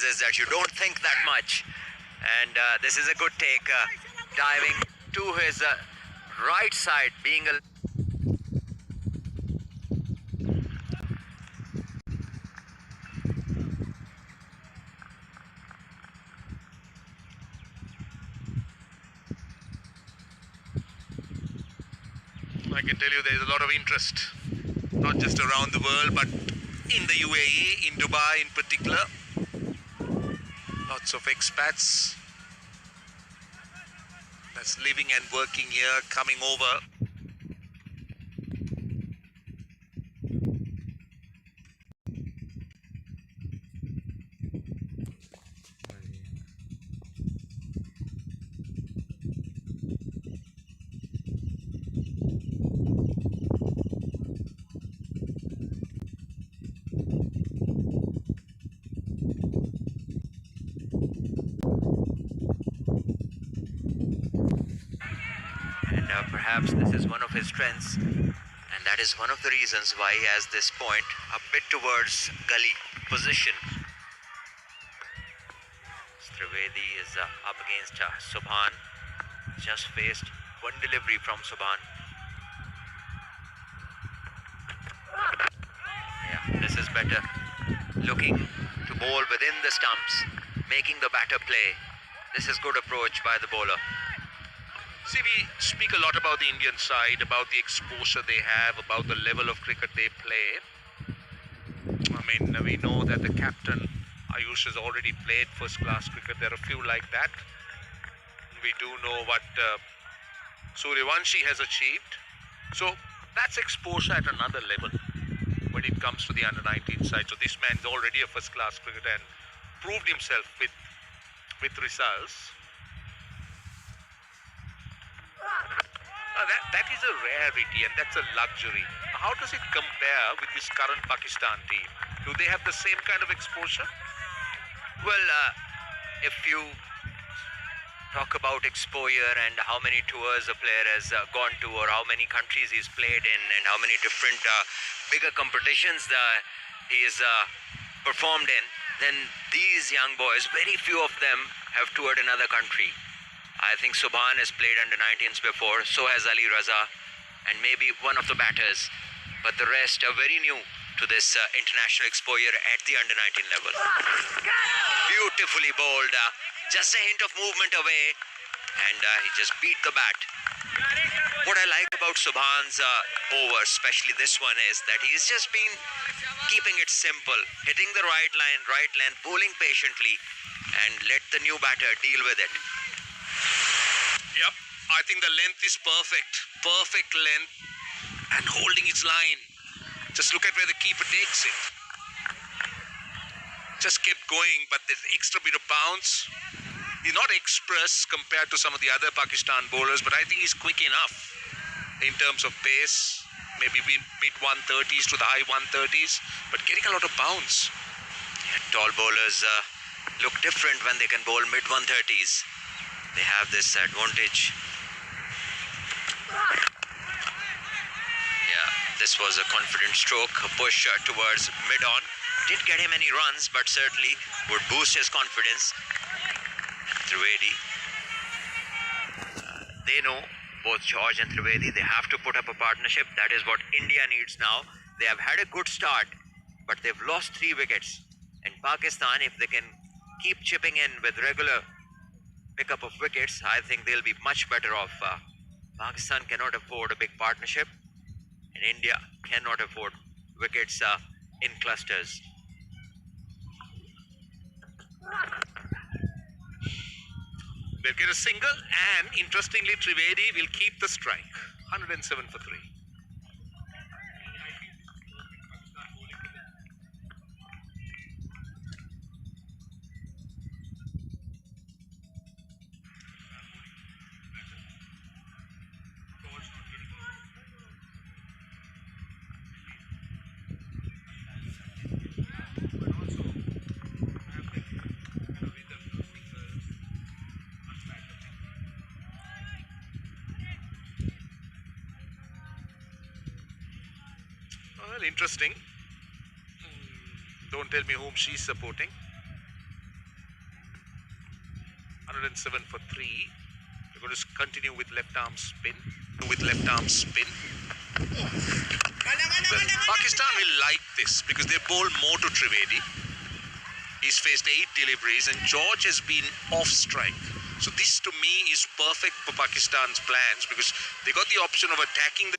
happens is that you don't think that much. And this is a good take, diving to his right side, being a... I can tell you there is a lot of interest, not just around the world, but in the UAE, in Dubai in particular. Lots of expats that's living and working here, coming over. Perhaps this is one of his strengths, and that is one of the reasons why he has this point a bit towards gully position. Trivedi is up against Subhan. Just faced one delivery from Subhan. Yeah, this is better. Looking to bowl within the stumps, making the batter play. This is good approach by the bowler. See, we speak a lot about the Indian side, about the exposure they have, about the level of cricket they play. I mean, we know that the captain, Ayush, has already played first-class cricket. There are a few like that. We do know what Suryavanshi has achieved. So, that's exposure at another level when it comes to the under-19 side. So, this man is already a first-class cricketer and proved himself with results. That is a rarity and that's a luxury. How does it compare with this current Pakistan team? Do they have the same kind of exposure? Well, if you talk about exposure and how many tours a player has gone to, or how many countries he's played in, and how many different bigger competitions he has performed in, then these young boys, very few of them have toured another country. I think Subhan has played under 19s before, so has Ali Raza, and maybe one of the batters. But the rest are very new to this international exposure at the under 19 level. Beautifully bowled, just a hint of movement away, and he just beat the bat. What I like about Subhan's over, especially this one, is that he's just been keeping it simple, hitting the right line, right length, bowling patiently, and let the new batter deal with it. Yep, I think the length is perfect. Perfect length and holding its line. Just look at where the keeper takes it. Just kept going, but there's extra bit of bounce. He's not express compared to some of the other Pakistan bowlers, but I think he's quick enough in terms of pace. Maybe mid 130s to the high 130s, but getting a lot of bounce. Yeah, tall bowlers look different when they can bowl mid 130s. They have this advantage. Yeah, this was a confident stroke, a push towards mid-on. Didn't get him any runs, but certainly would boost his confidence. And Trivedi, they know, both George and Trivedi, they have to put up a partnership. That is what India needs now. They have had a good start, but they've lost 3 wickets. And Pakistan, if they can keep chipping in with regular pickup of wickets, I think they'll be much better off. Pakistan cannot afford a big partnership, and India cannot afford wickets in clusters. They'll get a single, and interestingly, Trivedi will keep the strike. 107 for 3. Well, interesting. Don't tell me whom she's supporting. 107 for 3. We're going to continue with left arm spin. Pakistan will like this because they bowl more to Trivedi. He's faced 8 deliveries and George has been off strike. So this to me is perfect for Pakistan's plans because they got the option of attacking the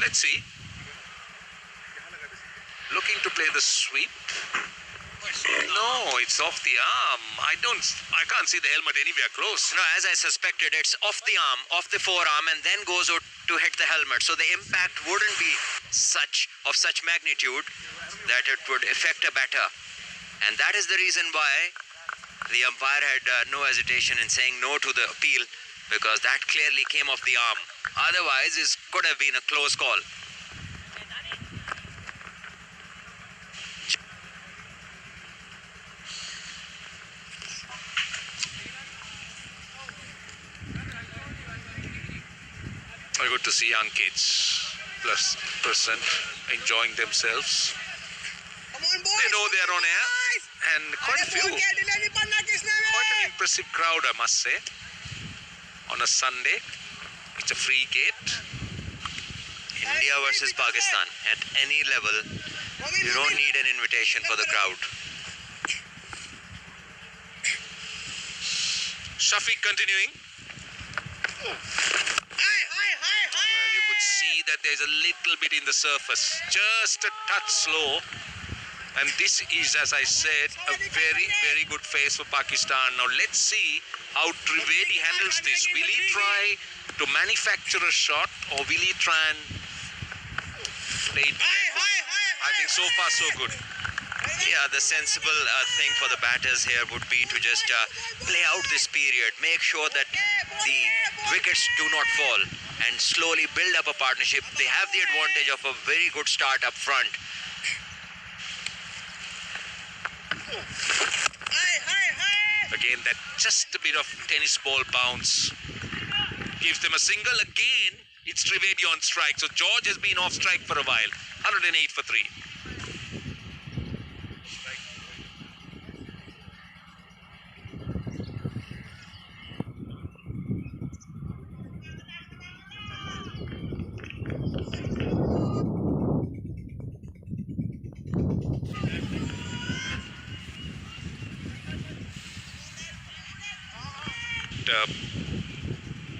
let's see. Looking to play the sweep. No, it's off the arm. I can't see the helmet anywhere close. No, as I suspected, it's off the arm, off the forearm, and then goes out to hit the helmet. So the impact wouldn't be of such magnitude that it would affect a batter. And that is the reason why the umpire had no hesitation in saying no to the appeal, because that clearly came off the arm. Otherwise, it could have been a close call. Very good to see young kids plus percent enjoying themselves. They know they're on air, and quite an impressive crowd, I must say. On a Sunday, it's a free gate. India versus Pakistan. At any level, you don't need an invitation for the crowd. Shafiq continuing. Well, you could see that there's a little bit in the surface, just a touch slow. And this is, as I said, a very, very good face for Pakistan. Now let's see how Trivedi handles this. Will he try to manufacture a shot, or will he try and play it? I think so far so good. Yeah, the sensible thing for the batters here would be to just play out this period, make sure that the wickets do not fall, and slowly build up a partnership. They have the advantage of a very good start up front. Again, that just a bit of tennis ball bounce gives them a single. Again, it's Trivedi on strike. So George has been off strike for a while. 108 for 3.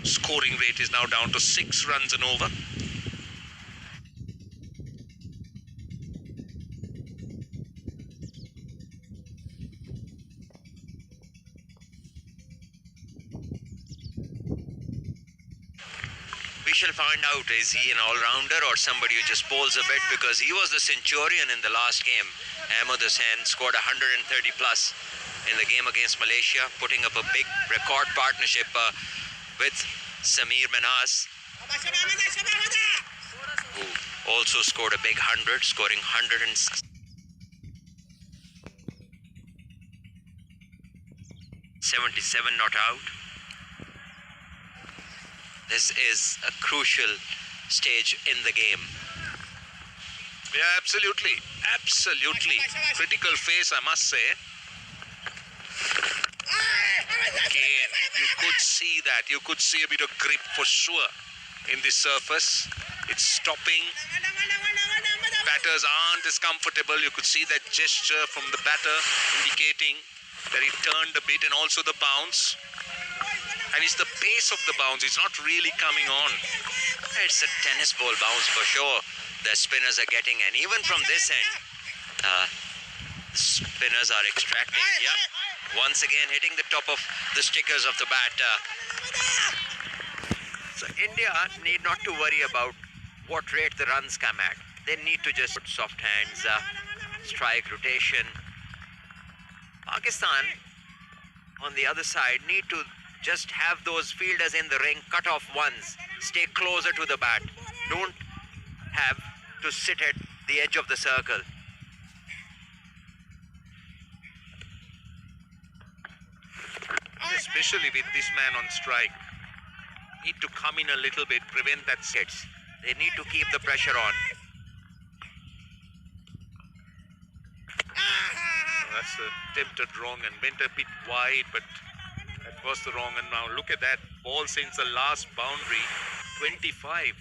Scoring rate is now down to 6 runs and over. We shall find out, is he an all-rounder or somebody who just bowls a bit, because he was the centurion in the last game. Ahmed Hussain scored 130 plus in the game against Malaysia, putting up a big record partnership with Samir Manhas, who also scored a big 100, scoring 177 not out. This is a crucial stage in the game. Yeah, absolutely. Absolutely. Critical phase, I must say. Again, you could see that. You could see a bit of grip for sure in this surface. It's stopping. Batters aren't as comfortable. You could see that gesture from the batter indicating that he turned a bit, and also the bounce. And it's the pace of the bounce. It's not really coming on. It's a tennis ball bounce for sure. The spinners are getting, and even from this end, spinners are extracting. Yeah. Once again hitting the top of the stickers of the bat. So India need not to worry about what rate the runs come at. They need to just put soft hands, strike rotation. Pakistan on the other side need to just have those fielders in the ring cut off ones, stay closer to the bat. Don't have to sit at the edge of the circle. Especially with this man on strike. Need to come in a little bit, prevent that set. They need to keep the pressure on. That's attempted wrong and went a bit wide, but that was the wrong. And now look at that ball since the last boundary, 25.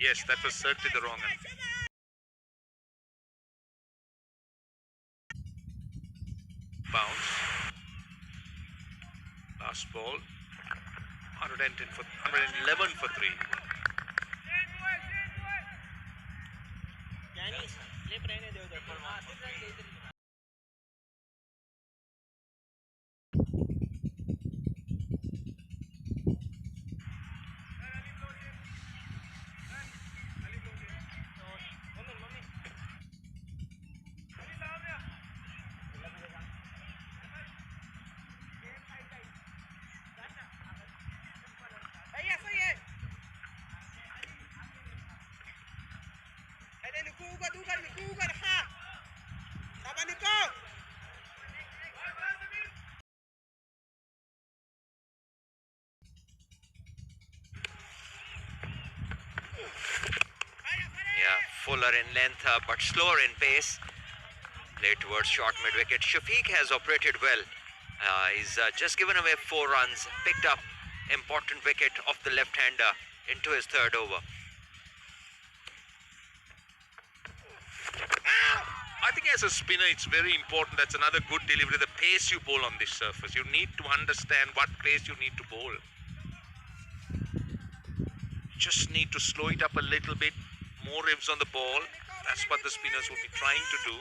Yes, that was certainly the wrong. Bounce. Last ball. 110 for 111 for 3. Yeah, fuller in length but slower in pace. Played towards short mid-wicket. Shafiq has operated well. He's just given away 4 runs. Picked up important wicket off the left-hander into his 3rd over. I think as a spinner, it's very important. That's another good delivery. The pace you bowl on this surface. You need to understand what pace you need to bowl. Just need to slow it up a little bit. More revs on the ball. That's what the spinners will be trying to do.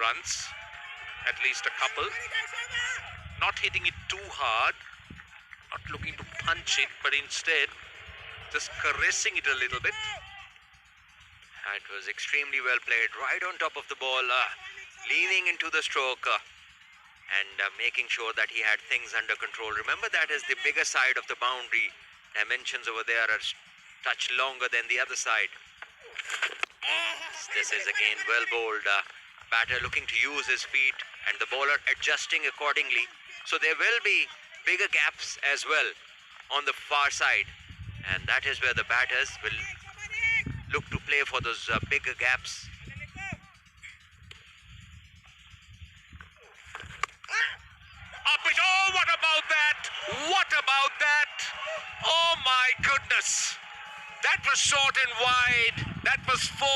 Runs. At least a couple. Not hitting it too hard. Not looking to punch it, but instead just caressing it a little bit. It was extremely well played, right on top of the ball, leaning into the stroke and making sure that he had things under control. Remember, that is the bigger side of the boundary. Dimensions over there are a touch longer than the other side. This is again well bowled. Batter looking to use his feet and the bowler adjusting accordingly. So there will be bigger gaps as well on the far side, and that is where the batters will look to play for those bigger gaps. Oh, what about that? What about that? Oh my goodness. That was short and wide. That was 4,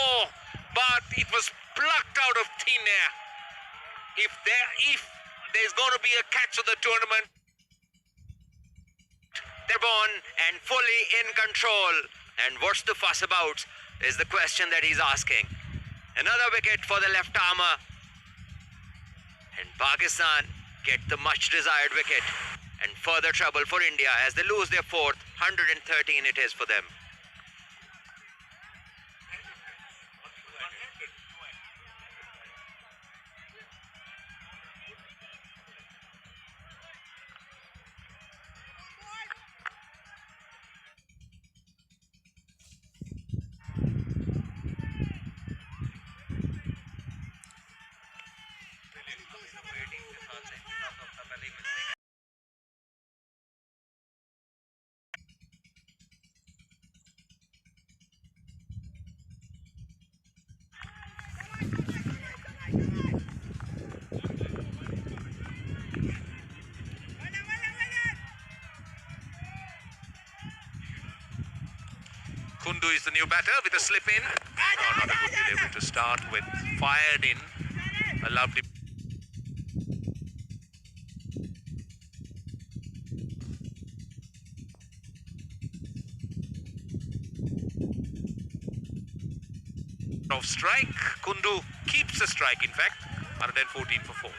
but it was plucked out of thin air. If there's going to be a catch of the tournament, They're on and fully in control. And what's the fuss about is the question that he's asking. Another wicket for the left armour. And Pakistan get the much desired wicket. And further trouble for India as they lose their 4th. 113 it is for them. Kundu is the new batter with a slip in. Oh, not a good delivery to start with. Fired in. A lovely. Of strike. Kundu keeps the strike, in fact. 114 for 4.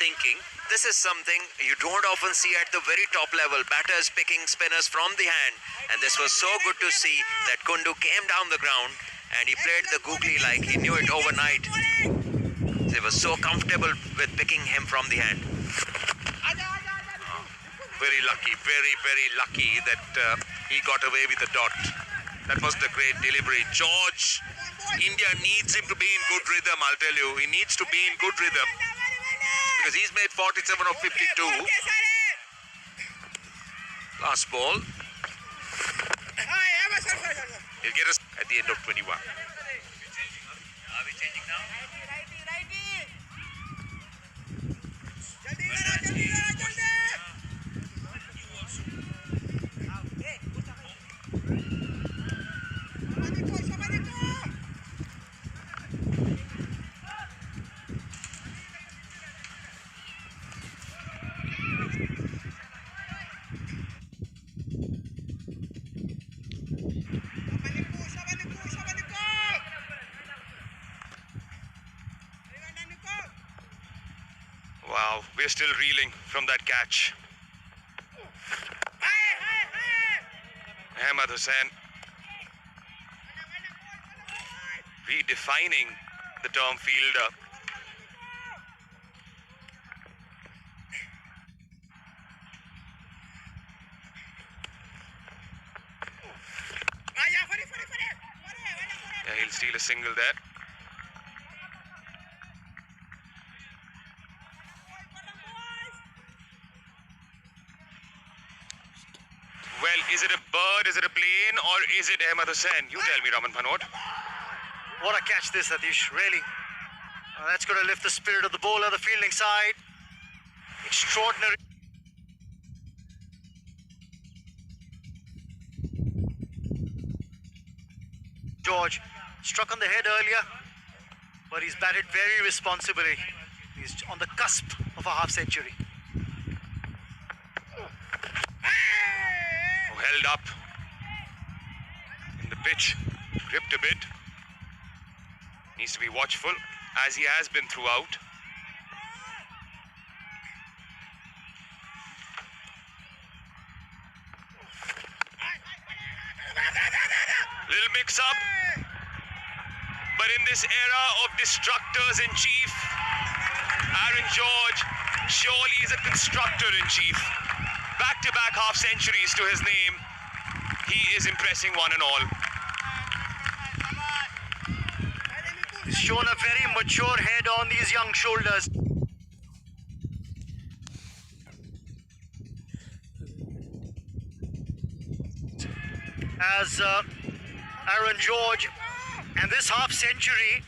Thinking this is something you don't often see at the very top level. Batters picking spinners from the hand, and this was so good to see that Kundu came down the ground and he played the googly like he knew it overnight. They were so comfortable with picking him from the hand. Very lucky, very lucky that he got away with the dot. That was the great delivery. George, India needs him to be in good rhythm, I'll tell you. He needs to be in good rhythm because he's made 47 of 52. Last ball. He'll get us at the end of 21. Are we changing now? Wow, we're still reeling from that catch. Ahmed Hussain redefining the term fielder. Yeah, he'll steal a single there. Well, is it a bird, is it a plane, or is it Ahmed Hussain? You tell me, Raman Bhanot. What a catch this, Atish, really. That's going to lift the spirit of the bowler, the fielding side. Extraordinary. George struck on the head earlier, but he's batted very responsibly. He's on the cusp of a half century. Held up in the pitch, gripped a bit. Needs to be watchful, as he has been throughout. Little mix-up, but in this era of destructors in chief, Aaron George surely is a constructor in chief. Back-to-back half centuries to his name. He is impressing one and all. He's shown a very mature head on these young shoulders. As Aaron George, and this half century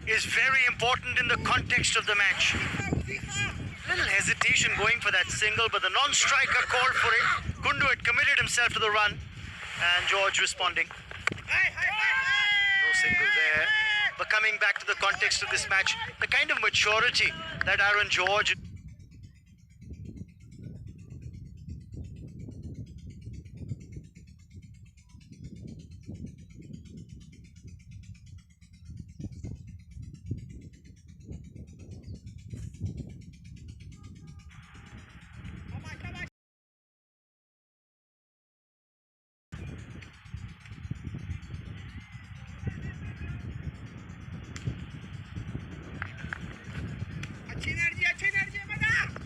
is very important in the context of the match. Little hesitation going for that single, but the non-striker called for it. Kundu had committed himself to the run, and George responding. No single there. But coming back to the context of this match, the kind of maturity that Aaron George...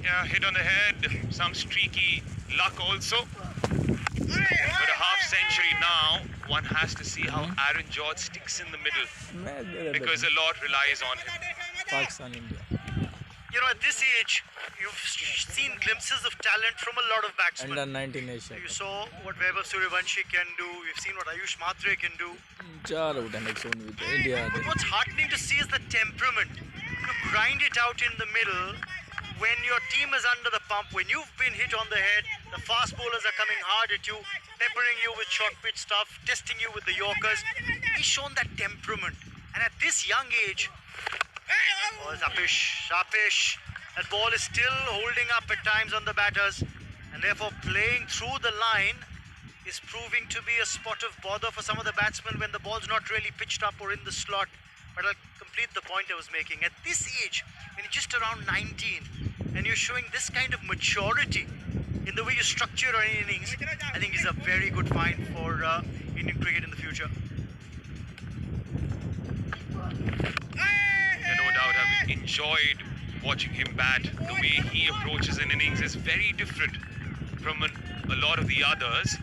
Yeah, hit on the head, some streaky luck also. But a half century now, one has to see how Aaron George sticks in the middle because a lot relies on him. Pakistan, India. You know, at this age, you've seen glimpses of talent from a lot of batsmen. Under 19 Asia. You saw what Vaibhav Suryavanshi can do. You've seen what Ayush Matre can do. चार out है next one with India. But what's heartening to see is the temperament. You grind it out in the middle. When your team is under the pump, when you've been hit on the head, the fast bowlers are coming hard at you, peppering you with short pitch stuff, testing you with the Yorkers. He's shown that temperament. And at this young age, oh, Zapish. That ball is still holding up at times on the batters, and therefore playing through the line is proving to be a spot of bother for some of the batsmen when the ball's not really pitched up or in the slot. But I'll complete the point I was making. At this age, when you're just around 19 and you're showing this kind of maturity in the way you structure your innings, I think is a very good find for Indian cricket in the future. Yeah, no doubt, I've enjoyed watching him bat. The way he approaches an innings is very different from a lot of the others.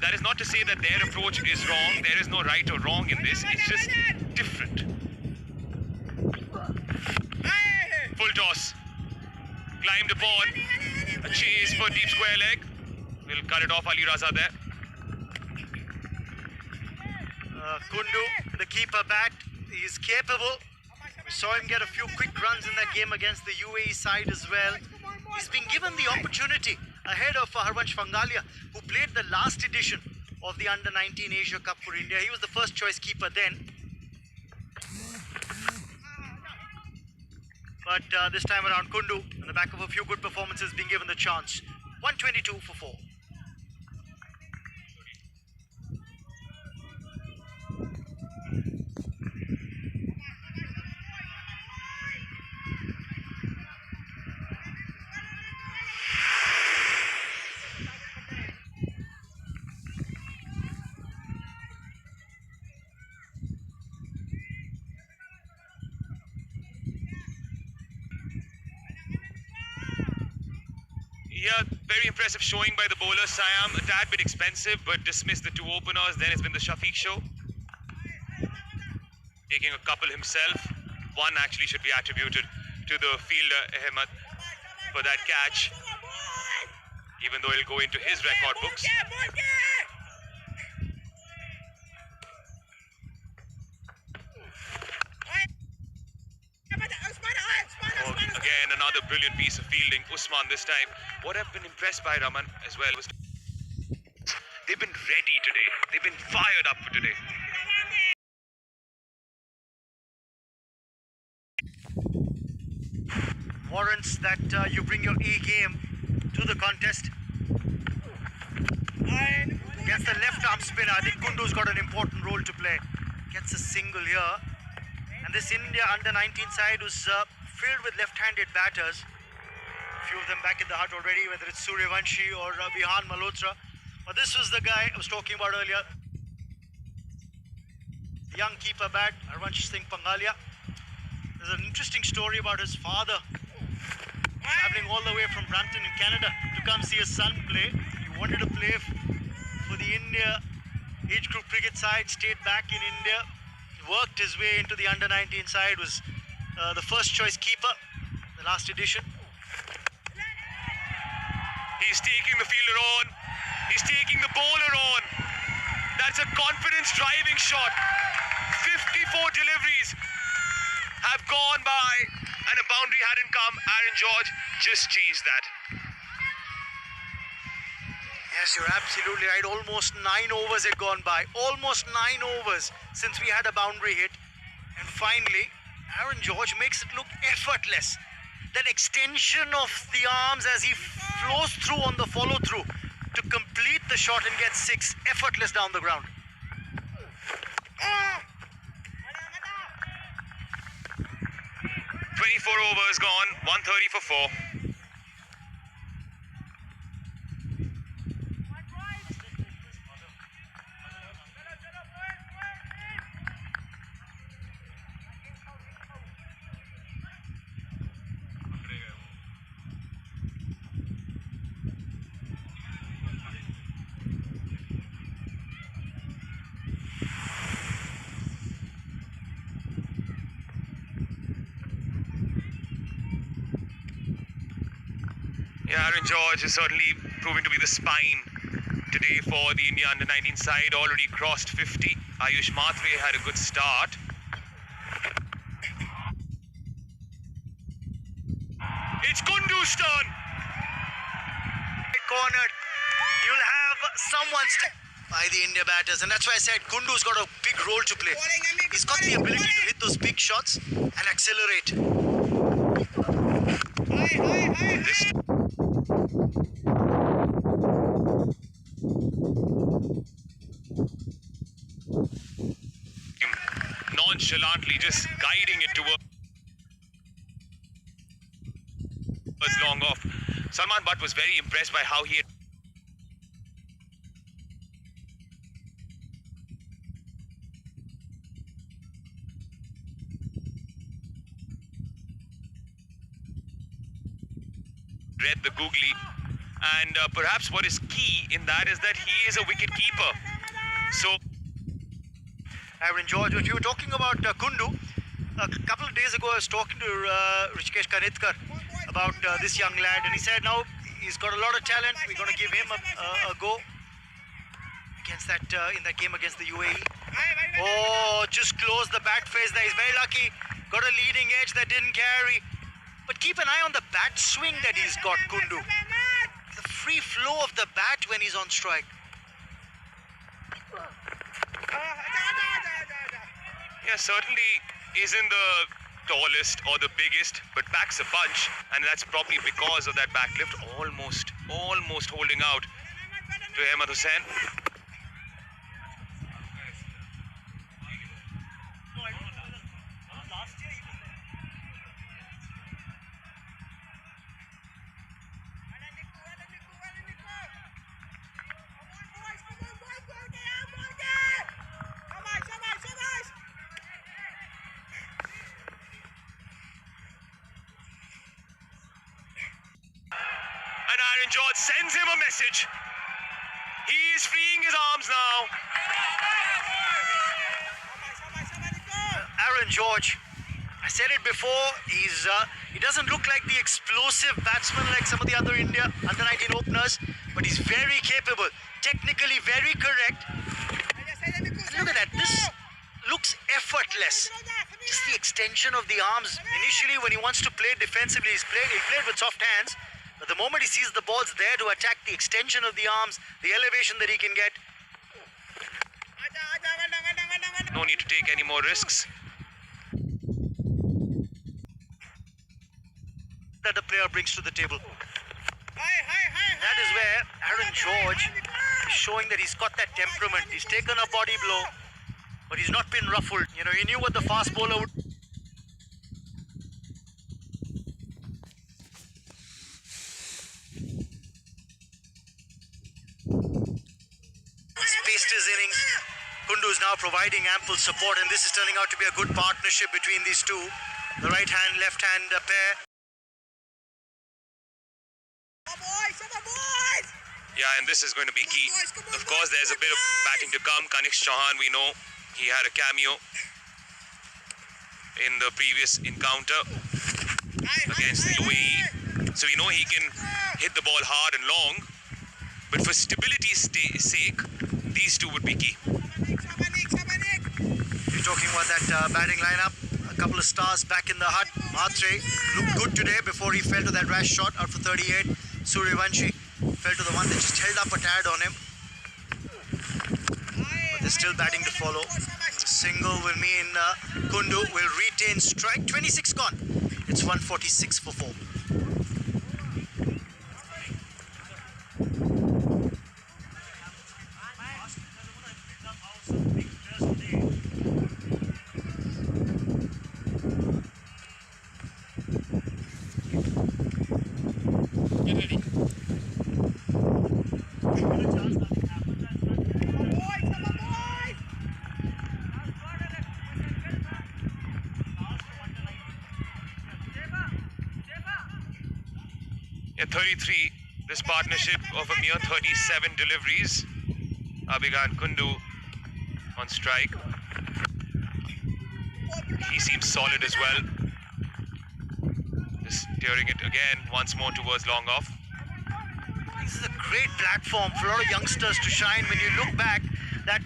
That is not to say that their approach is wrong. There is no right or wrong in this. It's just different. Full toss. Climbed upon. A chase for deep square leg. We'll cut it off, Ali Raza there. Kundu, the keeper bat, he is capable. We saw him get a few quick runs in that game against the UAE side as well. He's been given the opportunity ahead of Harvansh Fangalia, who played the last edition of the Under-19 Asia Cup for India. He was the first choice keeper then. But this time around, Kundu, on the back of a few good performances, being given the chance. 122 for 4. Yeah, very impressive showing by the bowler. Siam, a tad bit expensive, but dismissed the two openers. Then it's been the Shafiq show. Taking a couple himself. One actually should be attributed to the fielder, Ahmed, for that catch. Even though it'll go into his record books. Oh, again, another brilliant piece of fielding. Usman this time. What I've been impressed by, Raman, as well, was they've been ready today. They've been fired up for today. Warrants that you bring your A game to the contest. Against the left arm spinner, I think Kundu's got an important role to play. Gets a single here. And this India Under-19 side was filled with left-handed batters. A few of them back in the hut already, whether it's Suryavanshi or Vihan Malhotra. But this was the guy I was talking about earlier. Young keeper bat, Harvansh Singh Pangalia. There's an interesting story about his father travelling all the way from Brampton in Canada to come see his son play. He wanted to play for the India age group cricket side, stayed back in India, worked his way into the Under-19 side, was the first choice keeper, the last edition. He's taking the fielder on. He's taking the bowler on. That's a confidence driving shot. 54 deliveries have gone by and a boundary hadn't come. Aaron George just changed that. Yes, you're absolutely right. Almost 9 overs had gone by. Almost 9 overs since we had a boundary hit. And finally, Aaron George makes it look effortless. That extension of the arms as he flows through on the follow-through to complete the shot and get 6. Effortless down the ground. 24 overs gone, 130 for 4. Yeah, Aaron George is certainly proving to be the spine today for the India Under-19 side. Already crossed 50. Ayush Matre had a good start. It's Kundu's turn. Cornered. You'll have someone by the India batters, and that's why I said Kundu's got a big role to play. He's got the ability to hit those big shots and accelerate. This nonchalantly, just guiding it towards long off. Salman Butt was very impressed by how he had read the googly, and perhaps what is key in that is that he is a wicket keeper. So Aaron George, what you were talking about Kundu, a couple of days ago I was talking to Rishikesh Kanitkar about this young lad, and he said now he's got a lot of talent. We're going to give him a go against that in that game against the UAE. Oh, just closed the bat face there. He's very lucky. Got a leading edge that didn't carry. But keep an eye on the bat swing that he's got, Kundu. The free flow of the bat when he's on strike. yeah, certainly isn't the tallest or the biggest, but packs a punch, and that's probably because of that back lift. Almost holding out to Ahmed Hussain. And Aaron George sends him a message. He is freeing his arms now. Aaron George, I said it before, he doesn't look like the explosive batsman like some of the other India under-19 openers, but he's very capable, technically very correct. And look at that, this looks effortless. Just the extension of the arms. Initially, when he wants to play defensively, he played with soft hands. But the moment he sees the ball's there to attack, the extension of the arms, the elevation that he can get. No need to take any more risks. That the player brings to the table. That is where Aaron George is showing that he's got that temperament. He's taken a body blow, but he's not been ruffled. You know, he knew what the fast bowler would. Spaced his innings. Kundu is now providing ample support, and this is turning out to be a good partnership between these two. The right hand, left hand pair. Yeah, and this is going to be key. Of course, there's a bit of batting to come. Kanishk Chauhan, we know he had a cameo in the previous encounter against the UAE. So we know he can hit the ball hard and long. But for stability's sake, these two would be key. You're talking about that batting lineup. A couple of stars back in the hut. Mhatre looked good today before he fell to that rash shot out for 38. Suryavanshi fell to the one that just held up a tad on him. But they're still batting to follow. A single will mean Kundu will retain strike. 26 gone. It's 146 for 4. Yeah, 33, this partnership of a mere 37 deliveries. Abhigan Kundu on strike. He seems solid as well. Just steering it again once more towards long off. This is a great platform for a lot of youngsters to shine. When you look back, that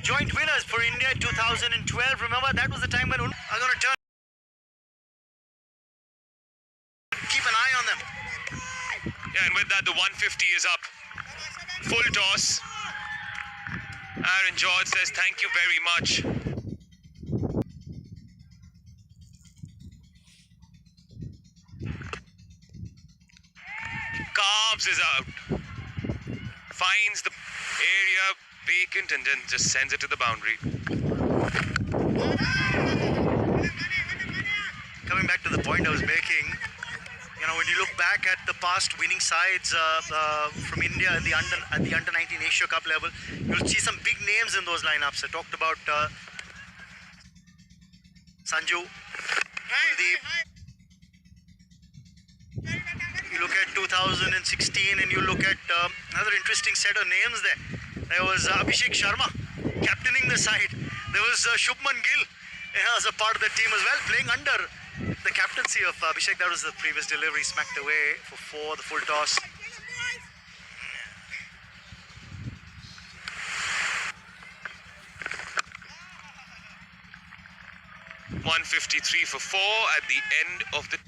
joint winners for India in 2012, remember that was the time when are going to turn. Keep an eye on them. Yeah, and with that, the 150 is up. Full toss. Aaron George says, thank you very much. Carves is out. Finds the area vacant and then just sends it to the boundary. coming back to the point I was making, you know, when you look back at the past winning sides from India at the under 19 Asia Cup level, you'll see some big names in those lineups. I talked about Sanju, Kuldeep. You look at 2016 and you look at another interesting set of names there. There was Abhishek Sharma captaining the side. There was Shubman Gill as a part of the team as well, playing under the captaincy of Abhishek. That was the previous delivery, smacked away for 4, the full toss. 153 for 4 at the end of the...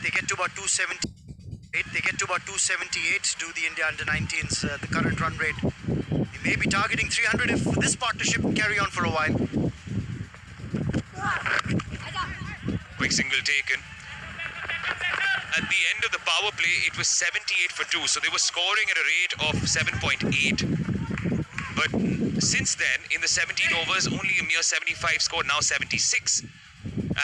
They get to about 270. They get to about 278 to the India under-19s, the current run rate. They may be targeting 300 if this partnership can carry on for a while. Quick single taken. At the end of the power play, it was 78 for 2, so they were scoring at a rate of 7.8. But since then, in the 17 overs, only a mere 75 scored, now 76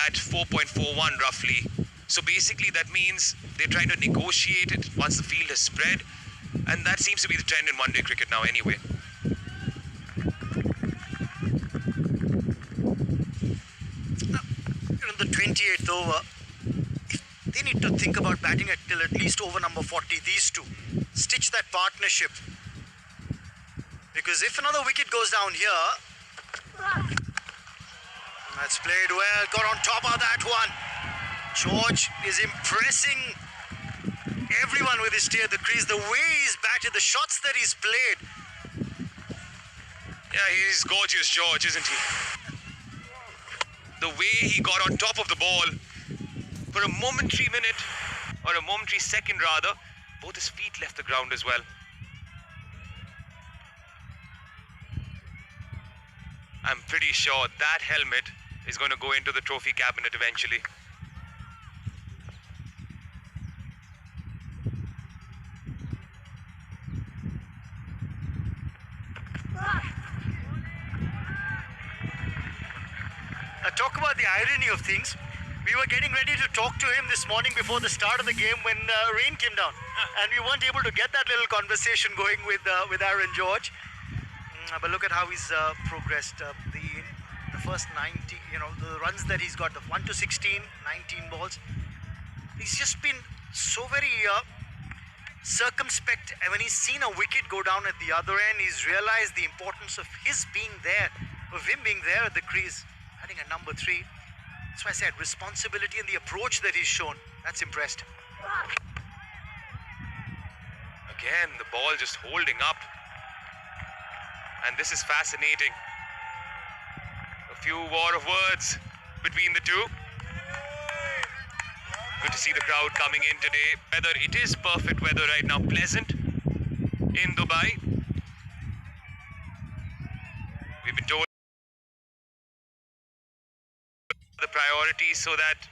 at 4.41 roughly. So basically that means they're trying to negotiate it once the field has spread, and that seems to be the trend in one-day cricket now anyway. In the 28th over, they need to think about batting till at least over number 40, these two. Stitch that partnership. Because if another wicket goes down here, that's played well, got on top of that one. George is impressing everyone with his stay at the crease. The way he's batted, the shots that he's played. Yeah, he's gorgeous, George, isn't he? The way he got on top of the ball for a momentary minute, or a momentary second rather, both his feet left the ground as well. I'm pretty sure that helmet is going to go into the trophy cabinet eventually. Talk about the irony of things. We were getting ready to talk to him this morning before the start of the game when rain came down, and we weren't able to get that little conversation going with Aaron George. But look at how he's progressed. The first 90, the runs that he's got, the 1 to 16, 19 balls. He's just been so very circumspect, and when he's seen a wicket go down at the other end, he's realized the importance of his being there, of him being there at the crease, batting at number 3. That's why I said responsibility and the approach that he's shown. That's impressed. Again, the ball just holding up. And this is fascinating. A few war of words between the two. Good to see the crowd coming in today. Weather, it is perfect weather right now. Pleasant in Dubai. We've been told the priorities so that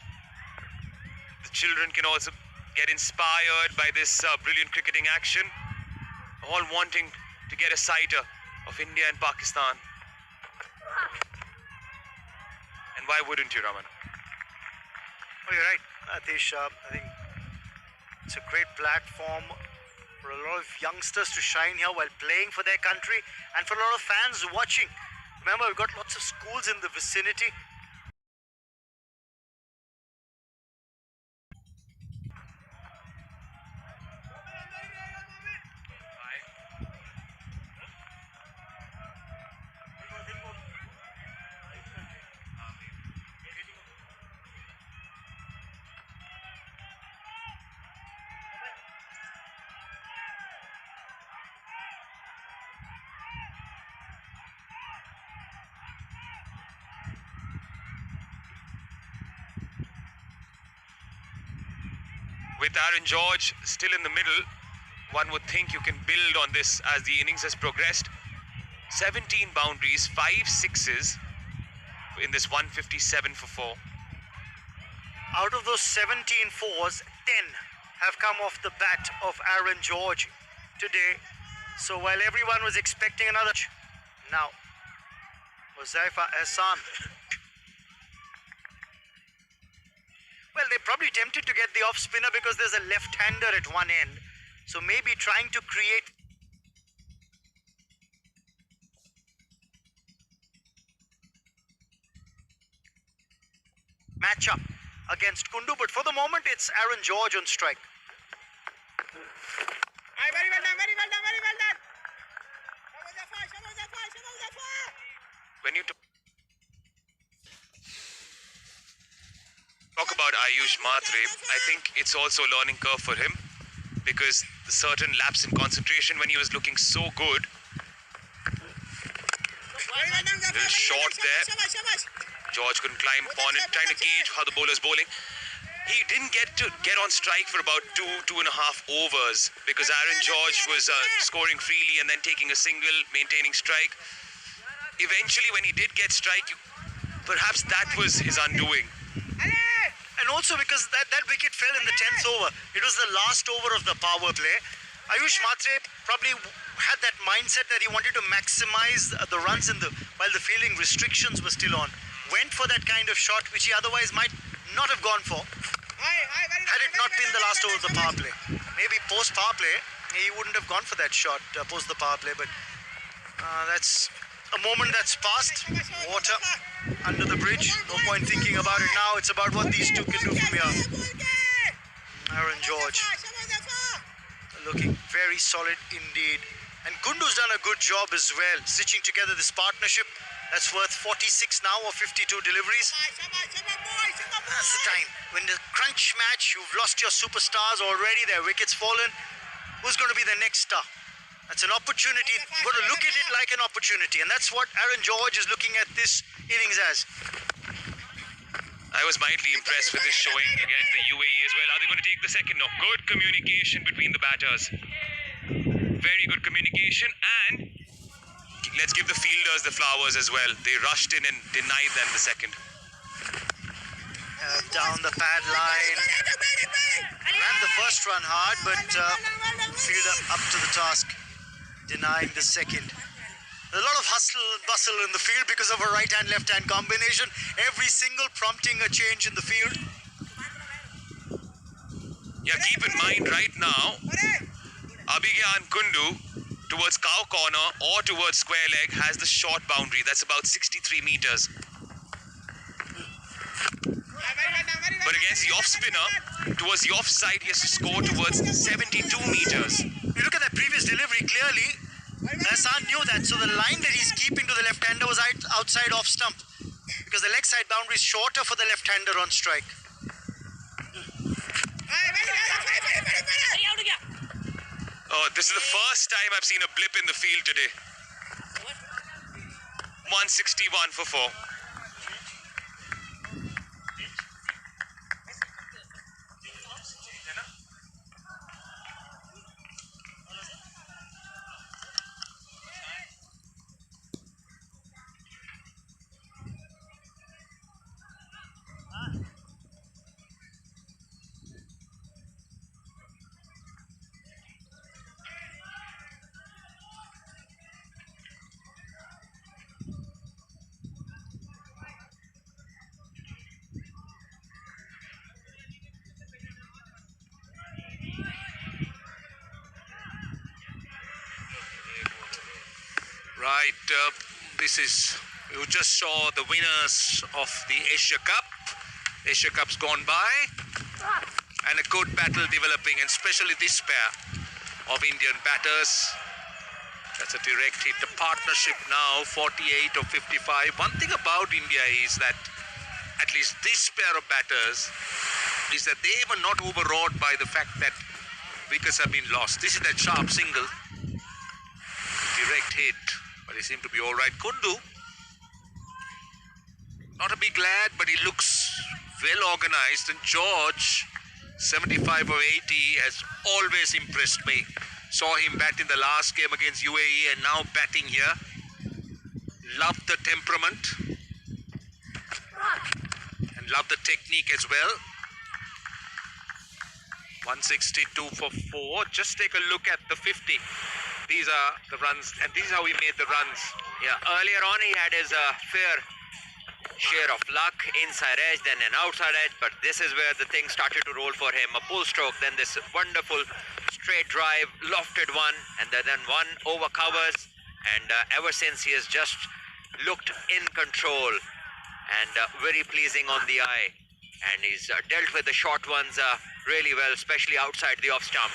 the children can also get inspired by this brilliant cricketing action. All wanting to get a sighter of India and Pakistan. And why wouldn't you, Raman? Oh, you're right, Atish. I think it's a great platform for a lot of youngsters to shine here while playing for their country, and for a lot of fans watching. Remember, we've got lots of schools in the vicinity. With Aaron George still in the middle, one would think you can build on this as the innings has progressed. 17 boundaries, 5 sixes, in this 157 for 4. Out of those 17 fours, 10 have come off the bat of Aaron George today. So while everyone was expecting another, now Huzaifa Hassan. Well, they're probably tempted to get the off spinner because there's a left-hander at one end. So maybe trying to create matchup against Kundu, but for the moment it's Aaron George on strike. Very well done, very well done, very well done. When you talk about Ayush Mhatre, I think it's also a learning curve for him because the certain lapse in concentration when he was looking so good. Little short there. George couldn't climb upon it, trying to gauge how the bowler's bowling. He didn't get on strike for about two and a half overs because Aaron George was scoring freely and then taking a single, maintaining strike. Eventually, when he did get strike, perhaps that was his undoing. And also because that wicket fell in the 10th over. It was the last over of the power play. Ayush Mhatre probably had that mindset that he wanted to maximize the runs while the fielding restrictions were still on. Went for that kind of shot which he otherwise might not have gone for had it not been the last over of the power play. Maybe post power play he wouldn't have gone for that shot post the power play, but that's a moment that's passed. Water under the bridge, no point thinking about it now. It's about what these two can do from here. Aaron George looking very solid indeed, and Kundu's done a good job as well stitching together this partnership that's worth 46 now or 52 deliveries. That's the time when the crunch match, you've lost your superstars already, their wickets fallen. Who's going to be the next star? That's an opportunity. You've got to look at it like an opportunity, and that's what Aaron George is looking at this innings as. I was mildly impressed with this showing against the UAE as well. Are they going to take the second? No. Good communication between the batters. Very good communication, and let's give the fielders the flowers as well. They rushed in and denied them the second. Down the pad line. Ran the first run hard, but fielder up to the task, denying the second. There's a lot of hustle and bustle in the field because of a right-hand, left-hand combination. Every single prompting a change in the field. Yeah, keep in mind right now, Abhigyan Kundu towards cow corner or towards square leg has the short boundary. That's about 63 meters. But against the off-spinner, towards the off-side, he has to score towards 72 meters. You look at that previous delivery, clearly, Hassan knew that. So the line that he's keeping to the left-hander was outside off-stump. Because the leg side boundary is shorter for the left-hander on strike. Oh, this is the first time I've seen a blip in the field today. 161 for 4. Right, you just saw the winners of the Asia Cup. Asia Cup's gone by, and a good battle developing, and especially this pair of Indian batters. That's a direct hit. The partnership now 48 of 55. One thing about India is that at least this pair of batters is that they were not overawed by the fact that wickets have been lost. This is that sharp single. Direct hit. But he seemed to be all right. Kundu, not a big lad, but he looks well organized. And George, 75 of 80, has always impressed me. Saw him bat in the last game against UAE and now batting here. Love the temperament. And love the technique as well. 162 for 4. Just take a look at the 50. These are the runs, and this is how he made the runs. Yeah, earlier on he had his fair share of luck, inside edge, then an outside edge, but this is where the thing started to roll for him. A pull stroke, then this wonderful straight drive, lofted one, and then one over covers, and ever since he has just looked in control and very pleasing on the eye, and he's dealt with the short ones really well, especially outside the off stump.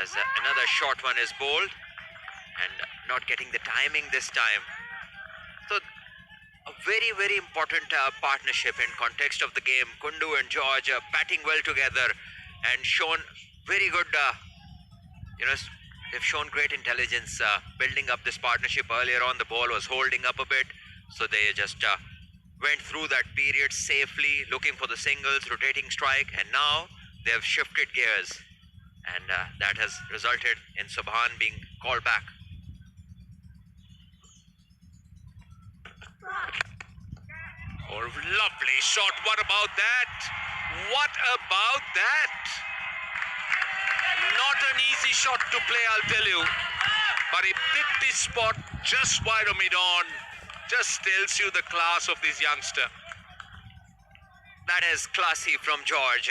As another short one is bowled and not getting the timing this time. So a very, very important partnership in context of the game. Kundu and George batting well together and shown very good, they've shown great intelligence building up this partnership. Earlier on the ball was holding up a bit, so they just went through that period safely, looking for the singles, rotating strike, and now they have shifted gears, and that has resulted in Subhan being called back. Oh, lovely shot. What about that? What about that? Not an easy shot to play, I'll tell you. But he picked his spot just wide of mid-on. Just tells you the class of this youngster. That is classy from George.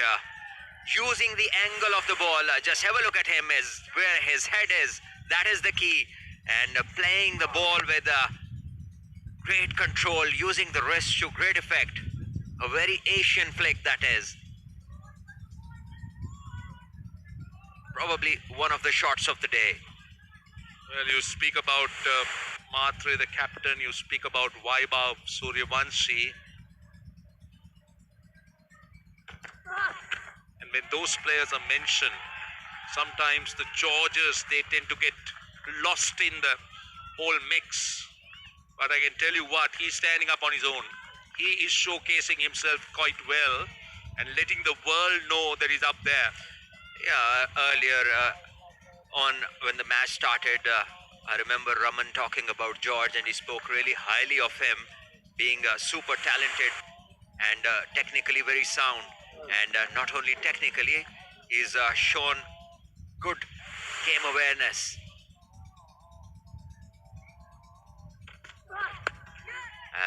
Using the angle of the ball, just have a look at him, is where his head is. That is the key. And playing the ball with great control, using the wrist to great effect. A very Asian flick, that is. Probably one of the shots of the day. Well, you speak about Matre, the captain. You speak about Vaibhav Suryavanshi. And when those players are mentioned, sometimes the Georges, they tend to get lost in the whole mix. But I can tell you what, he's standing up on his own. He is showcasing himself quite well and letting the world know that he's up there. Yeah, earlier on when the match started, I remember Raman talking about George, and he spoke really highly of him being super talented and technically very sound. And not only technically, he's shown good game awareness.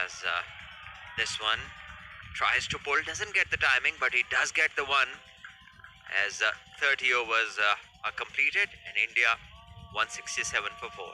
As this one tries to pull, doesn't get the timing, but he does get the one, as 30 overs are completed and India 167 for 4.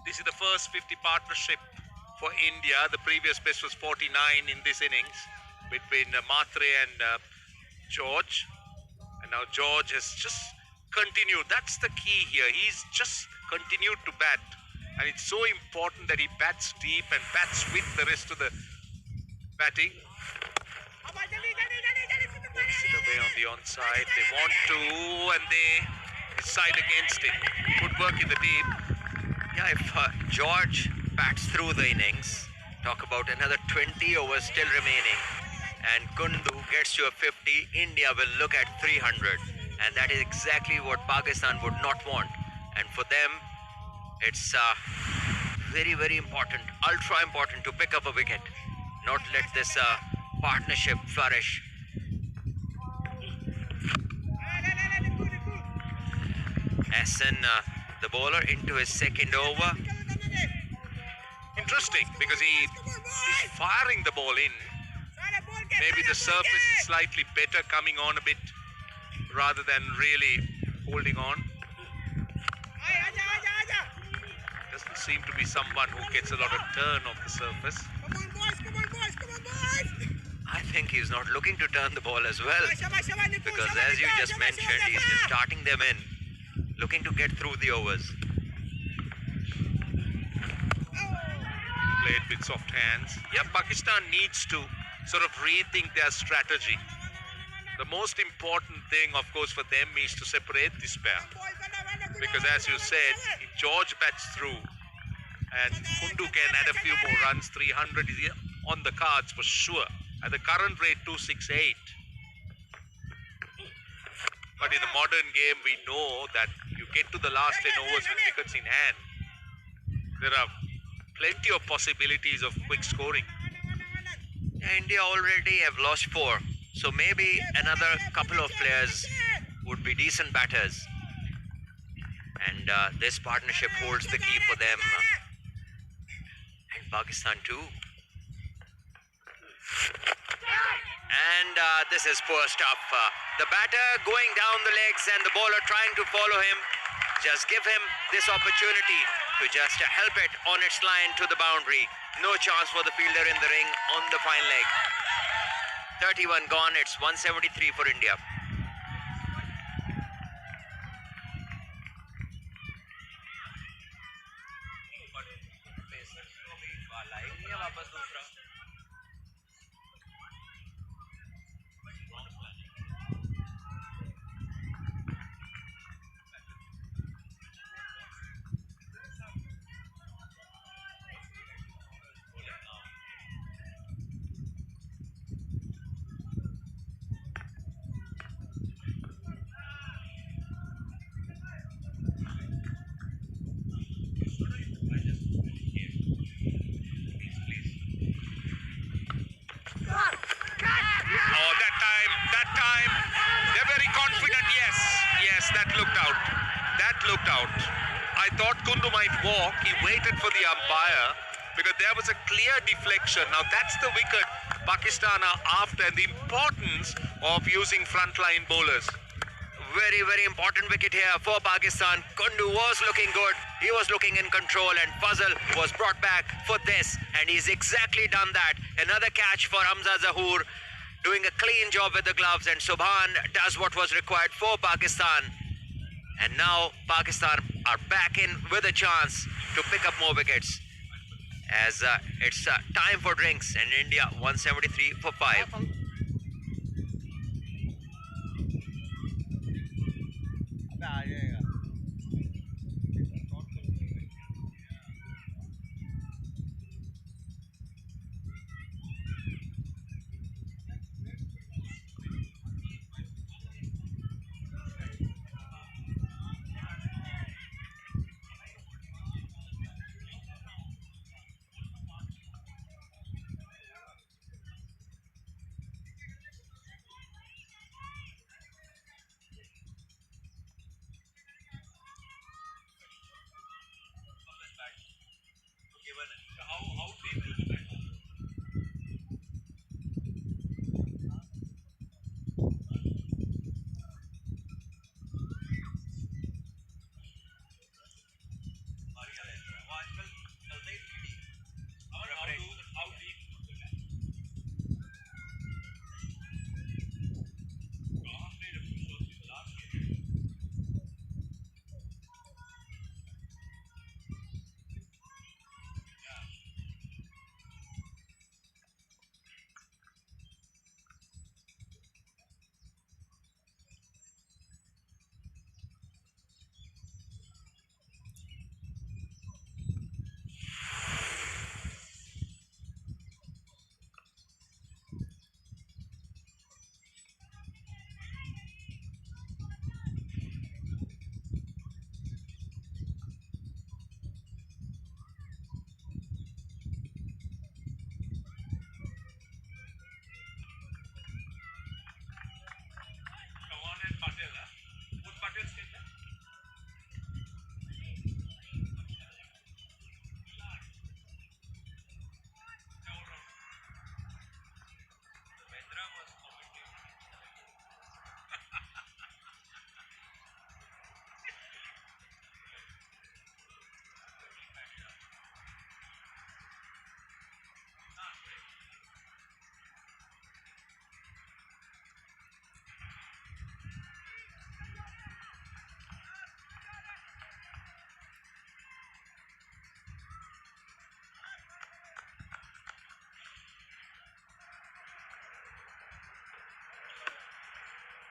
This is the first 50 partnership for India. The previous best was 49 in this innings between Matre and George. And now George has just continued. That's the key here. He's just continued to bat. And it's so important that he bats deep and bats with the rest of the batting. Sit away on the onside. They want to, and they decide against it. Good work in the deep. Yeah, if George bats through the innings, talk about another 20 overs still remaining, and Kundu gets to a 50, India will look at 300, and that is exactly what Pakistan would not want. And for them, it's very, very important, ultra important to pick up a wicket, not let this partnership flourish. Hassan, the bowler, into his second over. Interesting, because he's firing the ball in. Maybe the surface is slightly better, coming on a bit rather than really holding on. Doesn't seem to be someone who gets a lot of turn off the surface. I think he's not looking to turn the ball as well, because as you just mentioned, he's just starting them in, looking to get through the overs. played with soft hands. Yeah, Pakistan needs to sort of rethink their strategy. The most important thing, of course, for them is to separate this pair. Because as you said, if George bats through and Kundu can add a few more runs, 300 is on the cards for sure. At the current rate, 268. But in the modern game, we know that you get to the last 10 overs with wickets in hand. There are plenty of possibilities of quick scoring. India already have lost 4. So maybe another couple of players would be decent batters. And this partnership holds the key for them. And Pakistan too. And this is poor stuff. The batter going down the legs and the bowler trying to follow him. Just give him this opportunity to just help it on its line to the boundary. No chance for the fielder in the ring on the fine leg. 31 gone, it's 173 for India. Oh, that time, they're very confident. Yes, that looked out. I thought Kundu might walk. He waited for the umpire because there was a clear deflection. Now that's the wicket Pakistan are after, and the importance of using frontline bowlers. Very, very important wicket here for Pakistan. Kundu was looking good. He was looking in control, and Fazal was brought back for this, and he's exactly done that. Another catch for Hamza Zahoor, doing a clean job with the gloves, and Subhan does what was required for Pakistan. And now Pakistan are back in with a chance to pick up more wickets, as it's time for drinks, and India 173 for 5.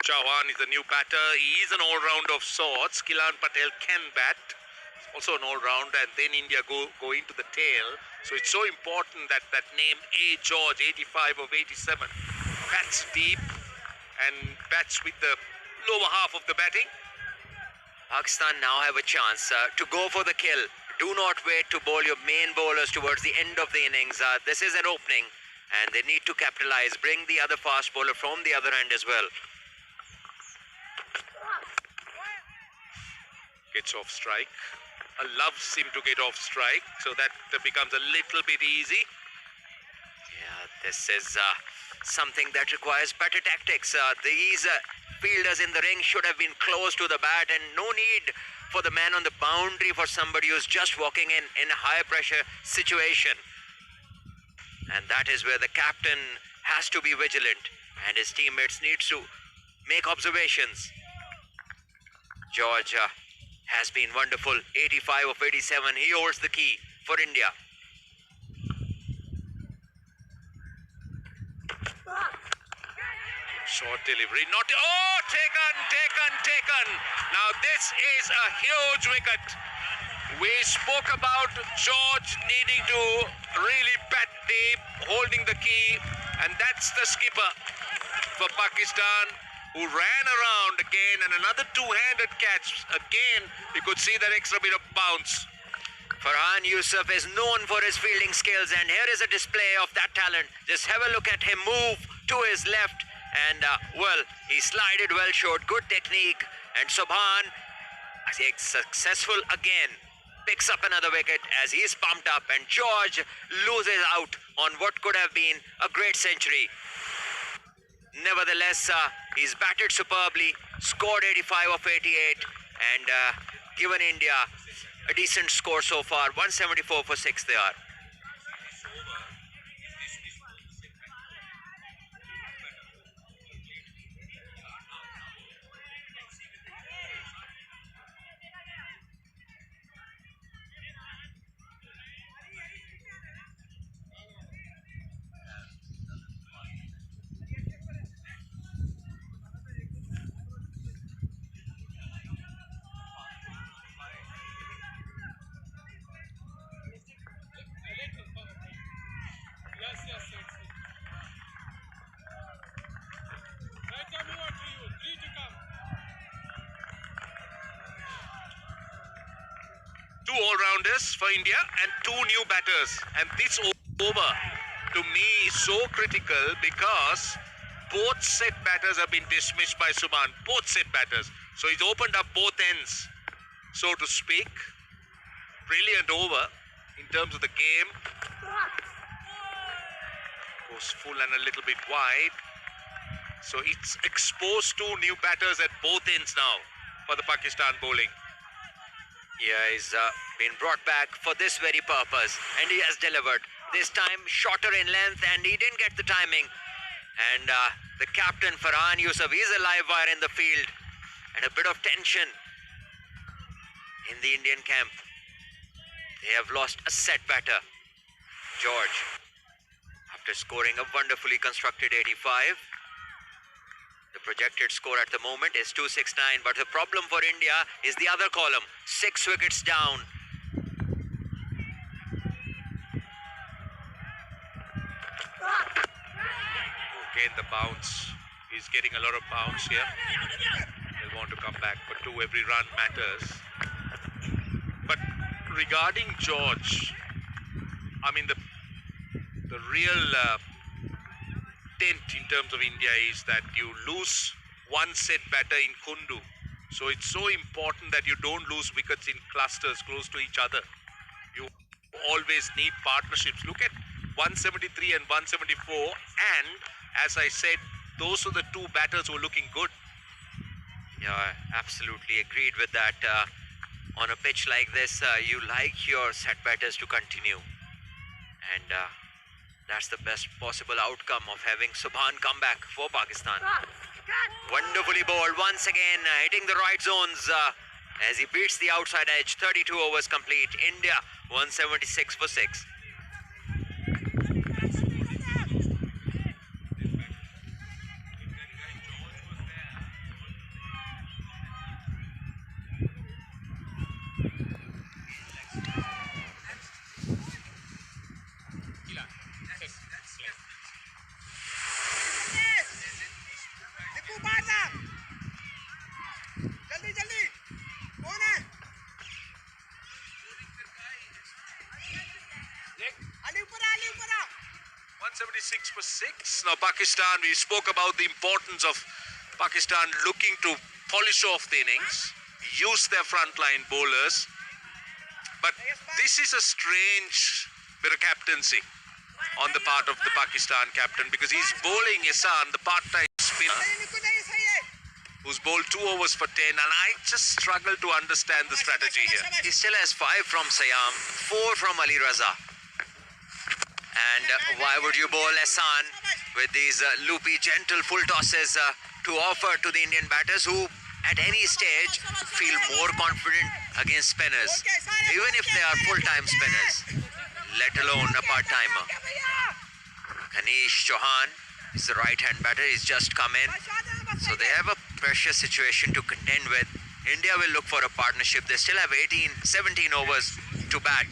Chauhan is a new batter. He is an all-rounder of sorts. Kilan Patel can bat. Also an all-rounder. And then India go into the tail. So it's so important that that name A. George, 85 of 87, bats deep and bats with the lower half of the batting. Pakistan now have a chance to go for the kill. Do not wait to bowl your main bowlers towards the end of the innings. This is an opening and they need to capitalize. Bring the other fast bowler from the other end as well. Gets off strike. Loves him to get off strike, so that becomes a little bit easy. Yeah, this is something that requires better tactics. These fielders in the ring should have been close to the bat and no need for the man on the boundary for somebody who's just walking in a high pressure situation. And that is where the captain has to be vigilant and his teammates need to make observations. George has been wonderful. 85 of 87. He holds the key for India. Short delivery, not... Oh, taken. Now this is a huge wicket. We spoke about George needing to really bat deep, holding the key, and that's the skipper for Pakistan, who ran around again, and another two-handed catch. Again, you could see that extra bit of bounce. Farhan Yusuf is known for his fielding skills, and here is a display of that talent. Just have a look at him move to his left, and well, he slided well short, good technique, and Subhan is successful again. Picks up another wicket as he's pumped up, and George loses out on what could have been a great century. Nevertheless, he's batted superbly, scored 85 of 88, and given India a decent score so far. 174 for 6 they are. Two all-rounders for India and two new batters. And this over, to me, is so critical because both set batters have been dismissed by Subhan. Both set batters. So he's opened up both ends, so to speak. Brilliant over in terms of the game. Goes full and a little bit wide. So it's exposed two new batters at both ends now for the Pakistan bowling. Yeah, he's been brought back for this very purpose, and he has delivered. This time shorter in length, and he didn't get the timing. And the captain Farhan Yusuf, he's a live wire in the field, and a bit of tension in the Indian camp. They have lost a set batter. George, after scoring a wonderfully constructed 85. The projected score at the moment is 269, but the problem for India is the other column. 6 wickets down. Again, the bounce. He's getting a lot of bounce here. He'll want to come back, but every run matters. But regarding George, I mean, the real in terms of India is that you lose one set batter in Kundu. So it's so important that you don't lose wickets in clusters close to each other. You always need partnerships. Look at 173 and 174, and as I said, those are the two batters who are looking good. Yeah, absolutely agreed with that. On a pitch like this, you like your set batters to continue. And that's the best possible outcome of having Subhan come back for Pakistan. Wonderfully bowled once again, hitting the right zones as he beats the outside edge. 32 overs complete. India 176 for 6. 6 for 6. Now Pakistan, we spoke about the importance of Pakistan looking to polish off the innings, use their frontline bowlers. But this is a strange bit of captaincy on the part of the Pakistan captain, because he's bowling Ihsan, the part-time spinner, who's bowled 2 overs for 10, and I just struggle to understand the strategy here. He still has 5 from Sayam, 4 from Ali Raza. And why would you bowl Ehsan with these loopy, gentle full tosses to offer to the Indian batters, who at any stage feel more confident against spinners, even if they are full-time spinners, let alone a part-timer. Kanish Chauhan is the right-hand batter. He's just come in. So they have a pressure situation to contend with. India will look for a partnership. They still have 17 overs to bat.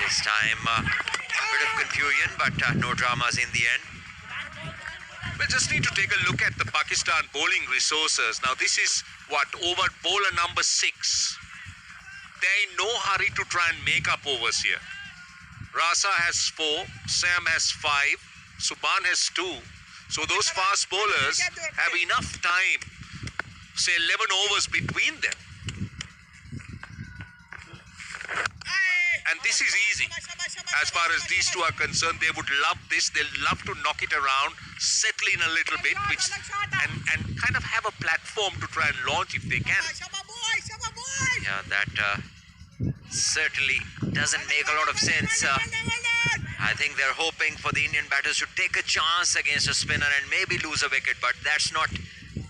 This time, a bit of confusion, but no dramas in the end. We just need to take a look at the Pakistan bowling resources. Now this is over bowler number 6. They're in no hurry to try and make up overs here. Rasa has 4, Sam has 5, Subhan has 2. So those fast bowlers have enough time, say 11 overs between them. And this is easy. As far as these two are concerned, they would love this. They'll love to knock it around, settle in a little bit, and kind of have a platform to try and launch if they can. Yeah, that certainly doesn't make a lot of sense. I think they're hoping for the Indian batters to take a chance against a spinner and maybe lose a wicket, but that's not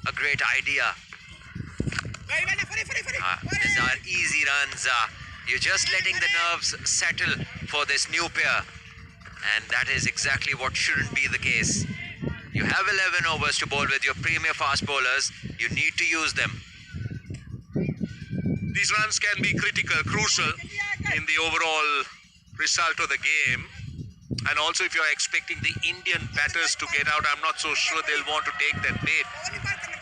a great idea. These are easy runs. You're just letting the nerves settle for this new pair, and that is exactly what shouldn't be the case. You have 11 overs to bowl with your premier fast bowlers. You need to use them. These runs can be critical, crucial in the overall result of the game. And also, if you're expecting the Indian batters to get out, I'm not so sure they'll want to take that bait.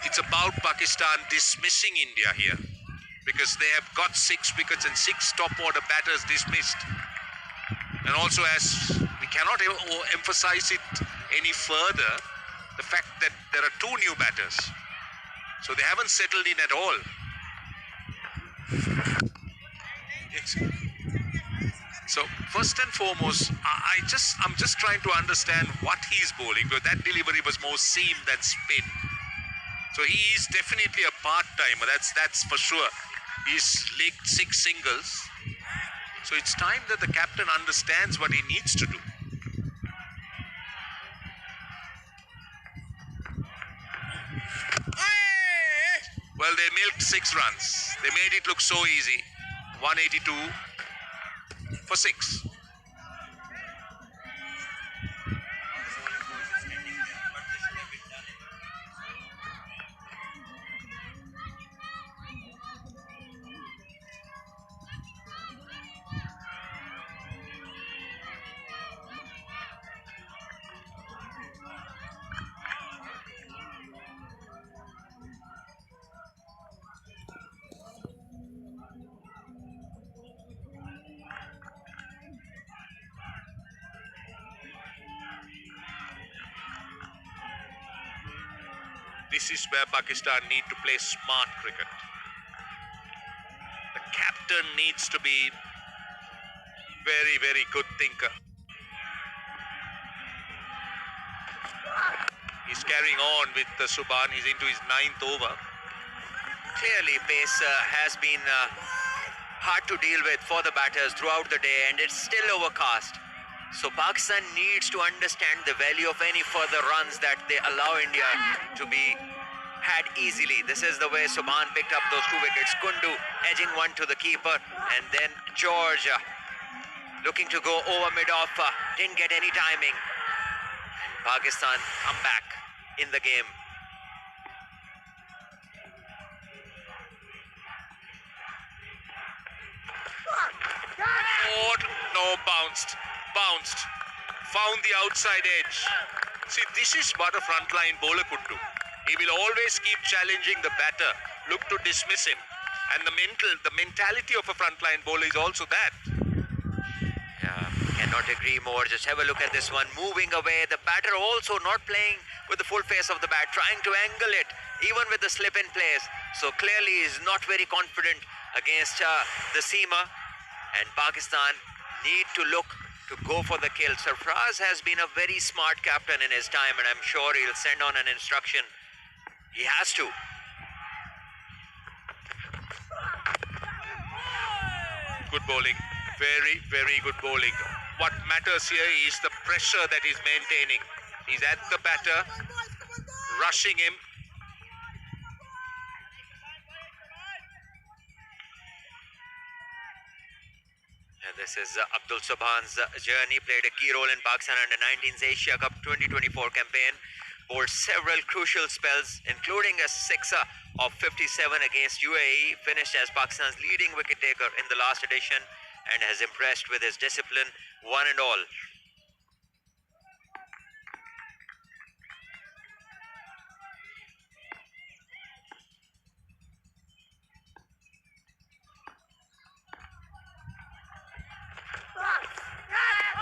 It's about Pakistan dismissing India here, because they have got 6 wickets and 6 top order batters dismissed. And also, as we cannot emphasize it any further, the fact that there are 2 new batters. So they haven't settled in at all. So first and foremost, I'm just trying to understand what he's bowling, because that delivery was more seam than spin. So he is definitely a part-timer, that's for sure. He's leaked 6 singles. So it's time that the captain understands what he needs to do. Well, they milked 6 runs. They made it look so easy. 182 for 6. This is where Pakistan need to play smart cricket. The captain needs to be very, very good thinker. He's carrying on with Subhan. He's into his 9th over. Clearly, pace has been hard to deal with for the batters throughout the day, and it's still overcast. So Pakistan needs to understand the value of any further runs that they allow India to be had easily. This is the way Subhan picked up those 2 wickets. Kundu edging one to the keeper, and then George looking to go over mid-off, didn't get any timing. Pakistan come back in the game. Oh, no, bounced. Found the outside edge. See, this is what a frontline bowler could do. He will always keep challenging the batter, look to dismiss him. And the mentality of a frontline bowler is also that. Yeah, cannot agree more. Just have a look at this one. Moving away. The batter also not playing with the full face of the bat, trying to angle it, even with the slip in place. So clearly is not very confident against the seamer. And Pakistan need to look to go for the kill. Sarfraz has been a very smart captain in his time, and I'm sure he'll send on an instruction. He has to. Good bowling. Very, very good bowling. What matters here is the pressure that he's maintaining. He's at the batter, rushing him. And this is Abdul Subhan's journey. Played a key role in Pakistan Under-19's Asia Cup 2024 campaign. Bowled several crucial spells, including a sixer of 57 against UAE. Finished as Pakistan's leading wicket taker in the last edition and has impressed with his discipline, one and all.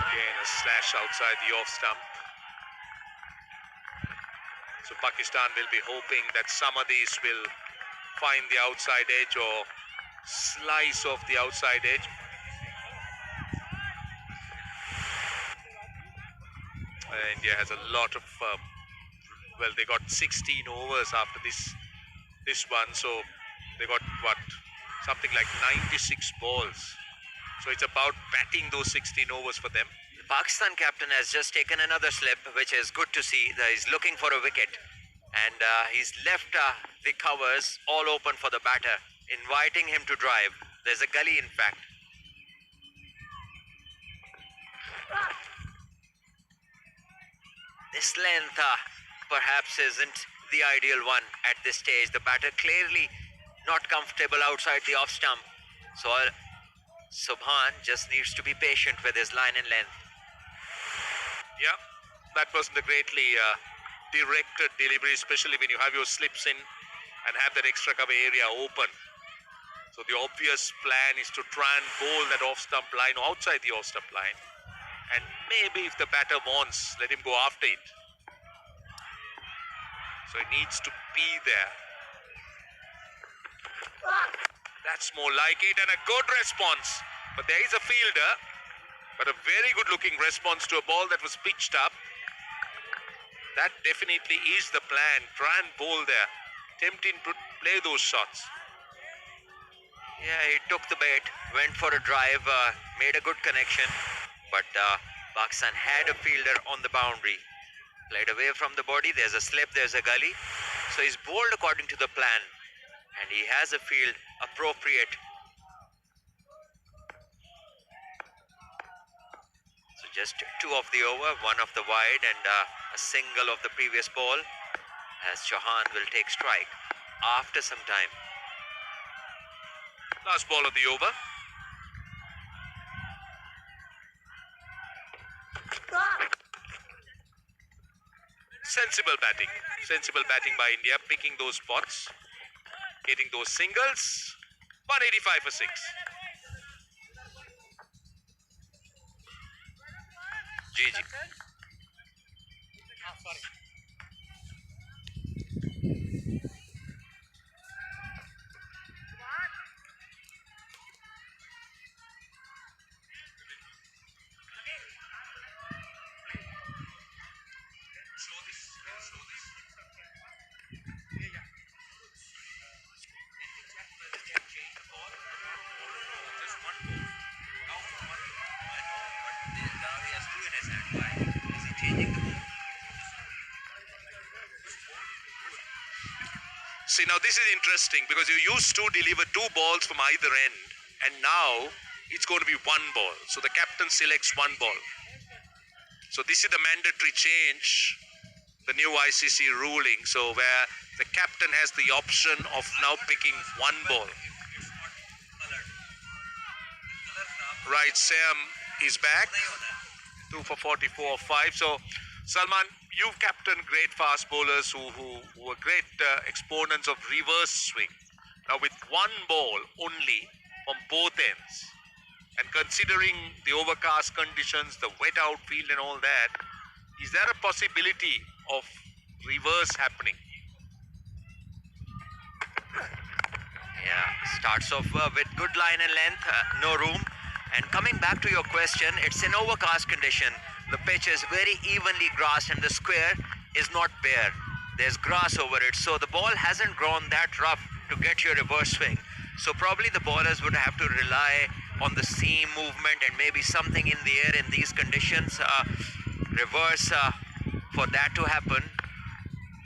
Again, a slash outside the off stump. So Pakistan will be hoping that some of these will find the outside edge or slice off the outside edge. India has a lot of, well, they got 16 overs after this one. So they got, what, something like 96 balls. So it's about batting those 16 overs for them. The Pakistan captain has just taken another slip, which is good to see. He's looking for a wicket, and he's left the covers all open for the batter, inviting him to drive. There's a gully, in fact. This length perhaps isn't the ideal one at this stage. The batter clearly not comfortable outside the off stump. So Subhan just needs to be patient with his line and length. Yeah, that wasn't a greatly directed delivery, especially when you have your slips in and have that extra cover area open. So the obvious plan is to try and bowl that off-stump line or outside the off-stump line. And maybe if the batter wants, let him go after it. So he needs to be there. That's more like it, and a good response. But there is a fielder, but a very good looking response to a ball that was pitched up. That definitely is the plan. Try and bowl there. Tempting to play those shots. Yeah, he took the bait, went for a drive, made a good connection. But Pakistan had a fielder on the boundary. Played away from the body. There's a slip, there's a gully. So he's bowled according to the plan. And he has a field appropriate. So just two of the over, one of the wide, and a single of the previous ball, as Chauhan will take strike after some time. Last ball of the over. Sensible batting. Sensible batting by India, picking those spots. Getting those singles. 185 for 6. GG. See, now this is interesting because you used to deliver 2 balls from either end, and now it's going to be 1 ball. So the captain selects 1 ball. So this is the mandatory change, the new ICC ruling. So where the captain has the option of now picking 1 ball. Right, Sam is back. 2 for 44 5. So Salman, you've captained great fast bowlers who were great exponents of reverse swing. Now with one ball only from both ends, and considering the overcast conditions, the wet outfield and all that, is there a possibility of reverse happening? Yeah, starts off with good line and length, no room. And coming back to your question, it's an overcast condition. The pitch is very evenly grassed and the square is not bare. There's grass over it, so the ball hasn't grown that rough to get your reverse swing. So probably the bowlers would have to rely on the seam movement and maybe something in the air in these conditions. Reverse, for that to happen,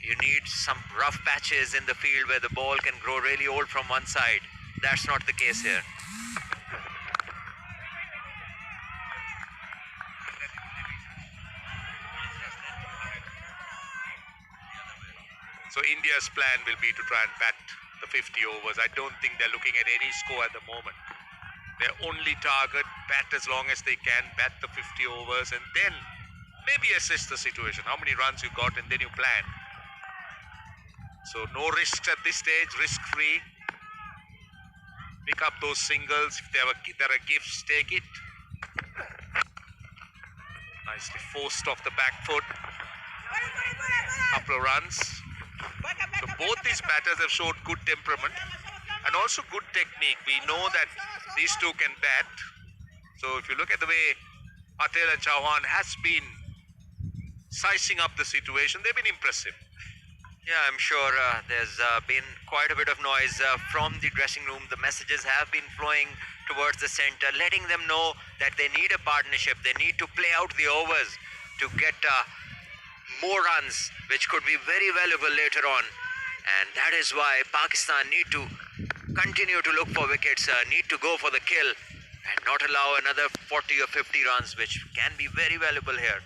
you need some rough patches in the field where the ball can grow really old from one side. That's not the case here. So India's plan will be to try and bat the 50 overs. I don't think they're looking at any score at the moment. Their only target, bat as long as they can, bat the 50 overs, and then maybe assess the situation, how many runs you got, and then you plan. So no risks at this stage, risk-free. Pick up those singles. If there are gifts, take it. Nicely forced off the back foot. Couple of runs. So both these batters have showed good temperament and also good technique. We know that these two can bat. So if you look at the way Patel and Chauhan has been sizing up the situation, they've been impressive. Yeah, I'm sure there's been quite a bit of noise from the dressing room. The messages have been flowing towards the center, letting them know that they need a partnership. They need to play out the overs to get more runs, which could be very valuable later on. And that is why Pakistan need to continue to look for wickets, need to go for the kill and not allow another 40 or 50 runs, which can be very valuable here.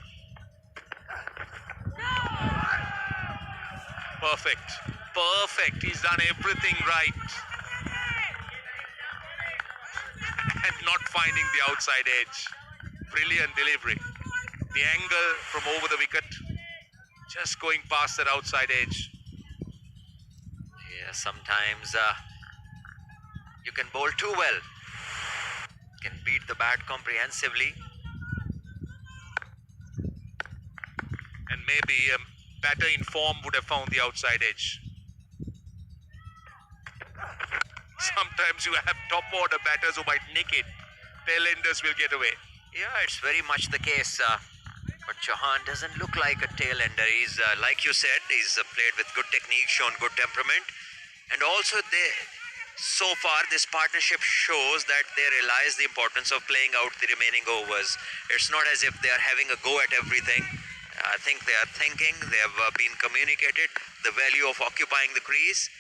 Perfect. Perfect. He's done everything right. And not finding the outside edge. Brilliant delivery. The angle from over the wicket. Just going past that outside edge. Yeah, sometimes you can bowl too well. You can beat the bat comprehensively. And maybe batter in form would have found the outside edge. Sometimes you have top order batters who might nick it. Tailenders will get away. Yeah, it's very much the case. But Chauhan doesn't look like a tail-ender. He's, like you said, he's played with good technique, shown good temperament. And also, so far, this partnership shows that they realize the importance of playing out the remaining overs. It's not as if they are having a go at everything. I think they are thinking, they have been communicated the value of occupying the crease.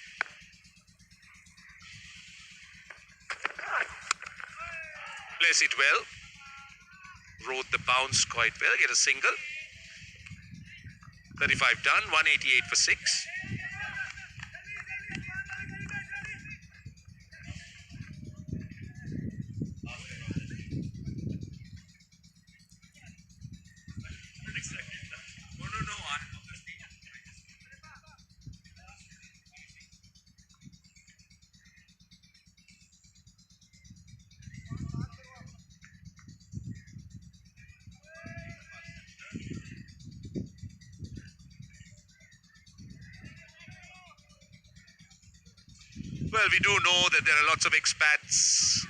Place it well. Rode the bounce quite well, get a single. 35 done, 188 for 6. Well, we do know that there are lots of expats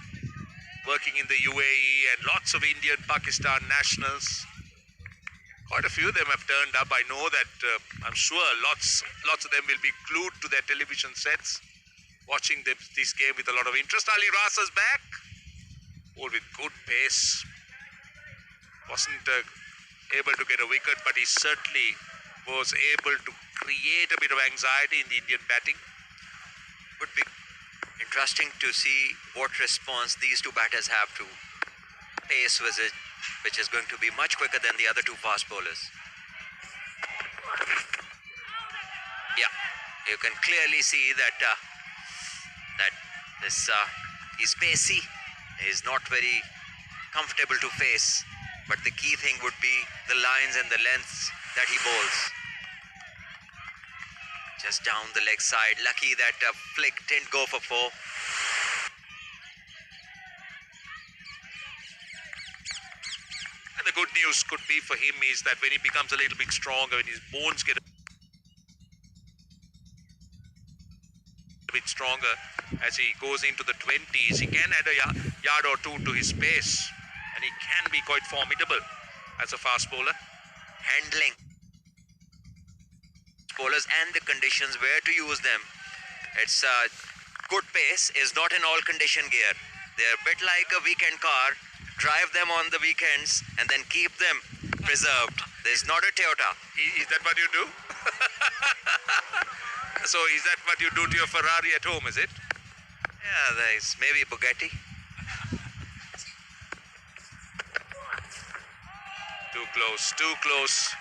working in the UAE and lots of Indian, Pakistan nationals. Quite a few of them have turned up. I know that I'm sure lots of them will be glued to their television sets, watching this game with a lot of interest. Ali Rasa's back, all with good pace. Wasn't able to get a wicket, but he certainly was able to create a bit of anxiety in the Indian batting. Would be interesting to see what response these two batters have to pace visit, which is going to be much quicker than the other two fast bowlers. Yeah, you can clearly see that he's pacey. He's not very comfortable to face, but the key thing would be the lines and the lengths that he bowls. Just down the leg side. Lucky that flick didn't go for 4. And the good news could be for him is that when he becomes a little bit stronger, when his bones get a bit stronger, as he goes into the 20s, he can add a yard or two to his pace, and he can be quite formidable as a fast bowler. Handling bowlers and the conditions where to use them. It's good pace is not in all condition gear. They're a bit like a weekend car. Drive them on the weekends and then keep them preserved. There's not a Toyota. Is that what you do? So is that what you do to your Ferrari at home, is it? Yeah, there's maybe Bugatti. Too close, too close.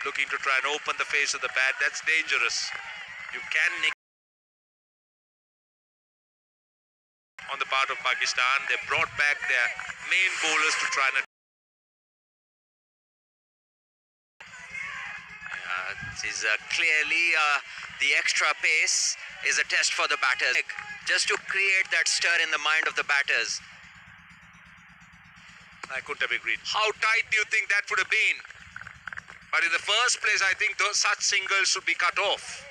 Looking to try and open the face of the bat. That's dangerous. You can nick on the part of Pakistan. They brought back their main bowlers to try and This is clearly the extra pace is a test for the batters. Just to create that stir in the mind of the batters. I couldn't have agreed. How tight do you think that would have been? But in the first place, I think such singles should be cut off.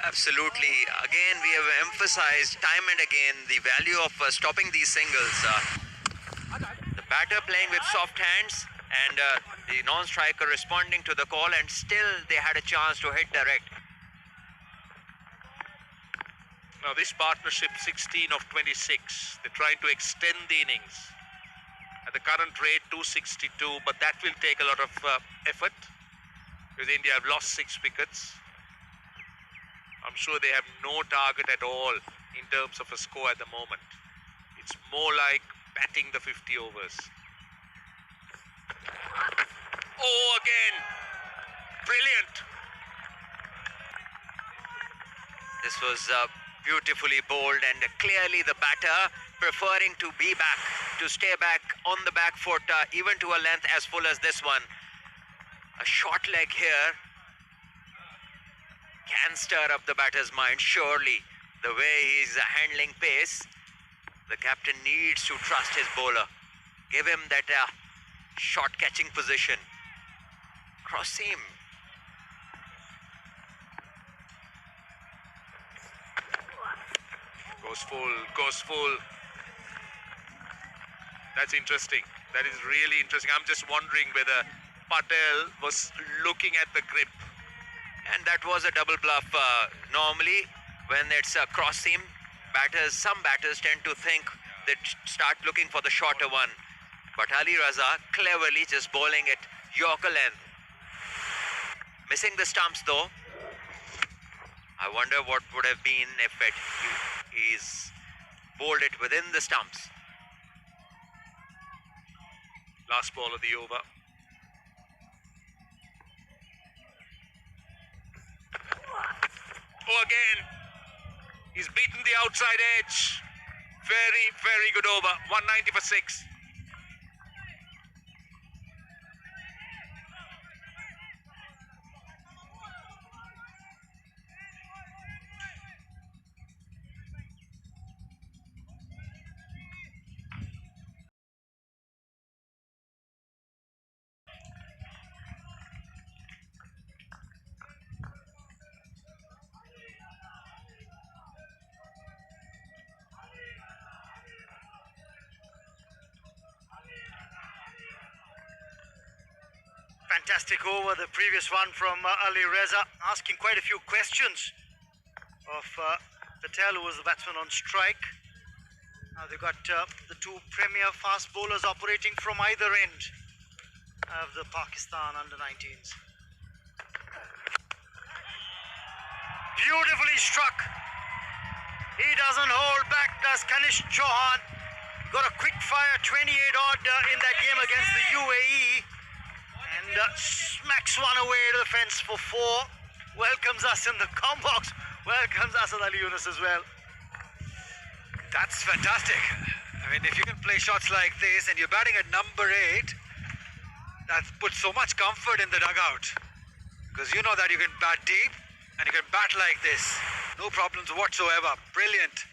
Absolutely. Again, we have emphasized time and again the value of stopping these singles. The batter playing with soft hands and the non-striker responding to the call, and still they had a chance to hit direct. Now this partnership 16 of 26. They're trying to extend the innings. At the current rate 262, but that will take a lot of effort because India have lost 6 wickets. I'm sure they have no target at all in terms of a score at the moment. It's more like batting the 50 overs. Oh, again! Brilliant! This was beautifully bowled, and clearly the batter preferring to be back, to stay back on the back foot, even to a length as full as this one. A short leg here can stir up the batter's mind, surely. The way he's handling pace, the captain needs to trust his bowler. Give him that short catching position. Cross seam. Goes full, goes full. That's interesting. That is really interesting. I'm just wondering whether Patel was looking at the grip. And that was a double bluff. Normally, when it's a cross seam, some batters tend to think they start looking for the shorter one. But Ali Raza cleverly just bowling it Yorker length. Missing the stumps though. I wonder what would have been if he's bowled it within the stumps. Last ball of the over. Oh, again. He's beaten the outside edge. Very, very good over. 190 for 6. Fantastic over, the previous one from Ali Reza, asking quite a few questions of Patel, who was the batsman on strike. Now they've got the two premier fast bowlers operating from either end of the Pakistan under-19s. Beautifully struck. He doesn't hold back, does Kanish Chauhan. Got a quick fire 28 odd in that game against the UAE. And smacks one away to the fence for 4. Welcomes us in the com box. Welcomes us with Ali Yunus as well. That's fantastic. I mean, if you can play shots like this and you're batting at number 8, that puts so much comfort in the dugout. Because you know that you can bat deep and you can bat like this. No problems whatsoever. Brilliant.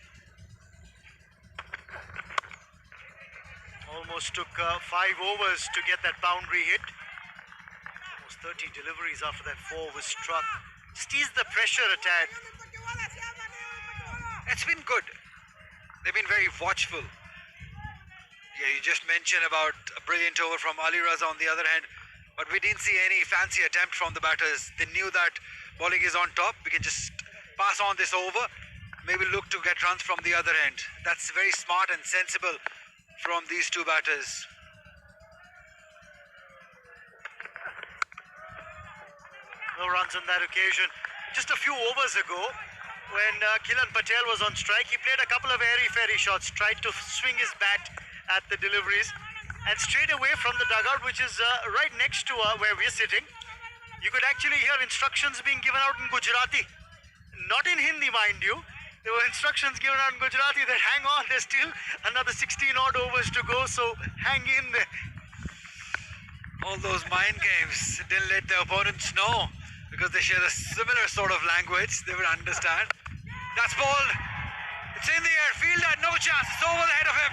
Almost took 5 overs to get that boundary hit. Almost 30 deliveries after that 4 was struck. Just ease the pressure a tad. It's been good. They've been very watchful. Yeah, you just mentioned about a brilliant over from Ali Raza on the other hand, but we didn't see any fancy attempt from the batters. They knew that bowling is on top. We can just pass on this over, maybe look to get runs from the other end. That's very smart and sensible from these two batters. No runs on that occasion. Just a few overs ago, when Kilan Patel was on strike, he played a couple of airy-fairy shots, tried to swing his bat at the deliveries, and straight away from the dugout, which is right next to where we're sitting, you could actually hear instructions being given out in Gujarati. Not in Hindi, mind you. There were instructions given out in Gujarati that hang on, there's still another 16 odd overs to go, so hang in there. All those mind games didn't let the opponents know, because they share a similar sort of language. They would understand. That's bowled. It's in the air. Fielder, no chance. It's over the head of him.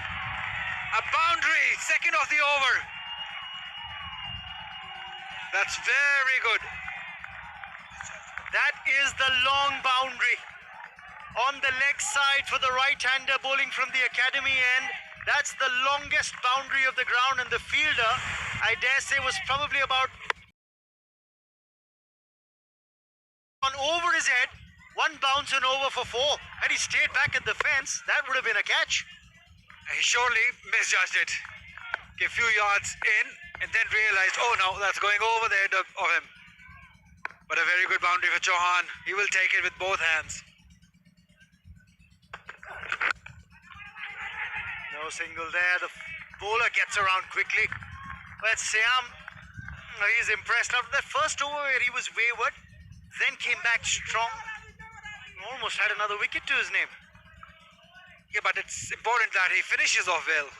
A boundary, second of the over. That's very good. That is the long boundary on the leg side for the right-hander bowling from the academy end. That's the longest boundary of the ground, and the fielder, I dare say, was probably about over his head. One bounce and over for 4. Had he stayed back at the fence, that would have been a catch. He surely misjudged it. A few yards in and then realized, oh no, that's going over the head of him. But a very good boundary for Chauhan. He will take it with both hands. No single there. The bowler gets around quickly. But Siam, he's impressed. After that first over where he was wayward, then came back strong. Almost had another wicket to his name. Yeah, but it's important that he finishes off well,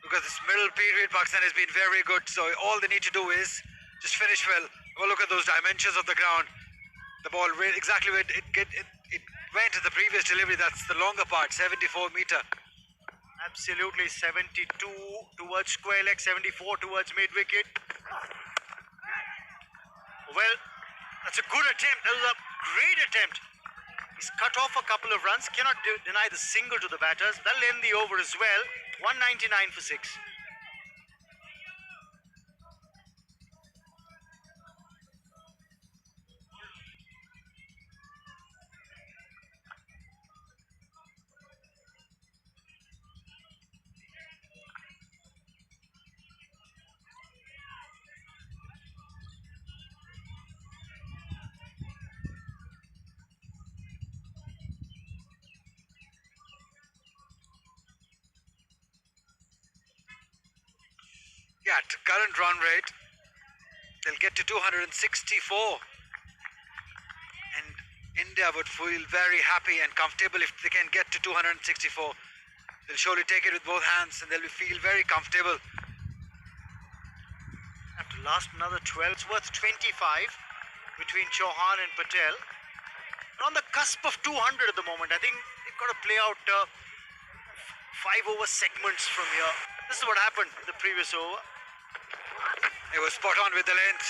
because this middle period Pakistan has been very good. So all they need to do is just finish well. Well, look at those dimensions of the ground. The ball exactly where it went to the previous delivery. That's the longer part, 74 meter. Absolutely, 72 towards square leg, 74 towards mid wicket. Well, that's a good attempt. That was a great attempt. He's cut off a couple of runs. Cannot deny the single to the batters. That'll end the over as well. 199 for 6. Yeah, at current run rate, they'll get to 264. And India would feel very happy and comfortable if they can get to 264. They'll surely take it with both hands and they'll feel very comfortable. Have to last another 12. It's worth 25 between Chauhan and Patel. They're on the cusp of 200 at the moment. I think they've got to play out 5 over segments from here. This is what happened in the previous over. It was spot on with the length,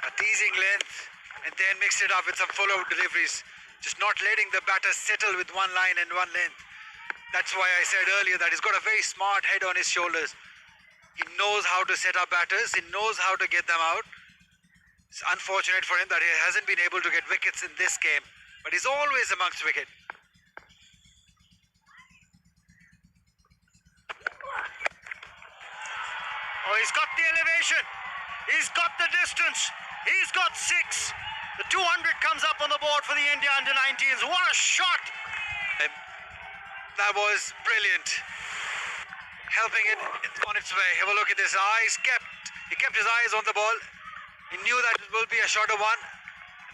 a teasing length, and then mixed it up with some follow deliveries. Just not letting the batter settle with one line and one length. That's why I said earlier that he's got a very smart head on his shoulders. He knows how to set up batters. He knows how to get them out. It's unfortunate for him that he hasn't been able to get wickets in this game, but he's always amongst wicket. Oh, he's got the elevation. He's got the distance. He's got 6. The 200 comes up on the board for the India under-19s. What a shot! That was brilliant. Helping it on its way. Have a look at his eyes. He kept his eyes on the ball. He knew that it will be a shorter one.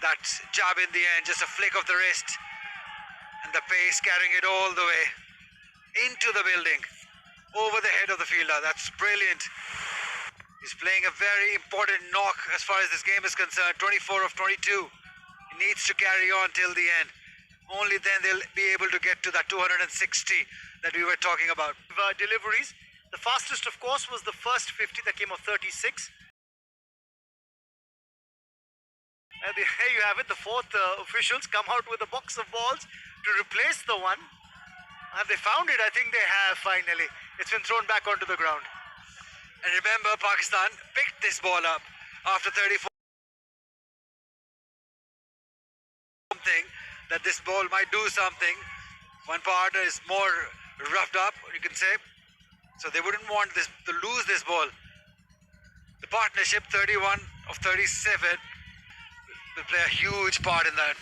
That jab in the end, just a flick of the wrist. And the pace carrying it all the way into the building. Over the head of the fielder. That's brilliant. He's playing a very important knock as far as this game is concerned. 24 of 22. He needs to carry on till the end. Only then they'll be able to get to that 260 that we were talking about. Deliveries. The fastest, of course, was the first 50 that came of 36. And here you have it. The fourth officials come out with a box of balls to replace the one. Have they found it? I think they have finally. It's been thrown back onto the ground. And remember, Pakistan picked this ball up after 34. Something that this ball might do something. One partner is more roughed up, you can say. So they wouldn't want this to lose this ball. The partnership 31 of 37 will play a huge part in that.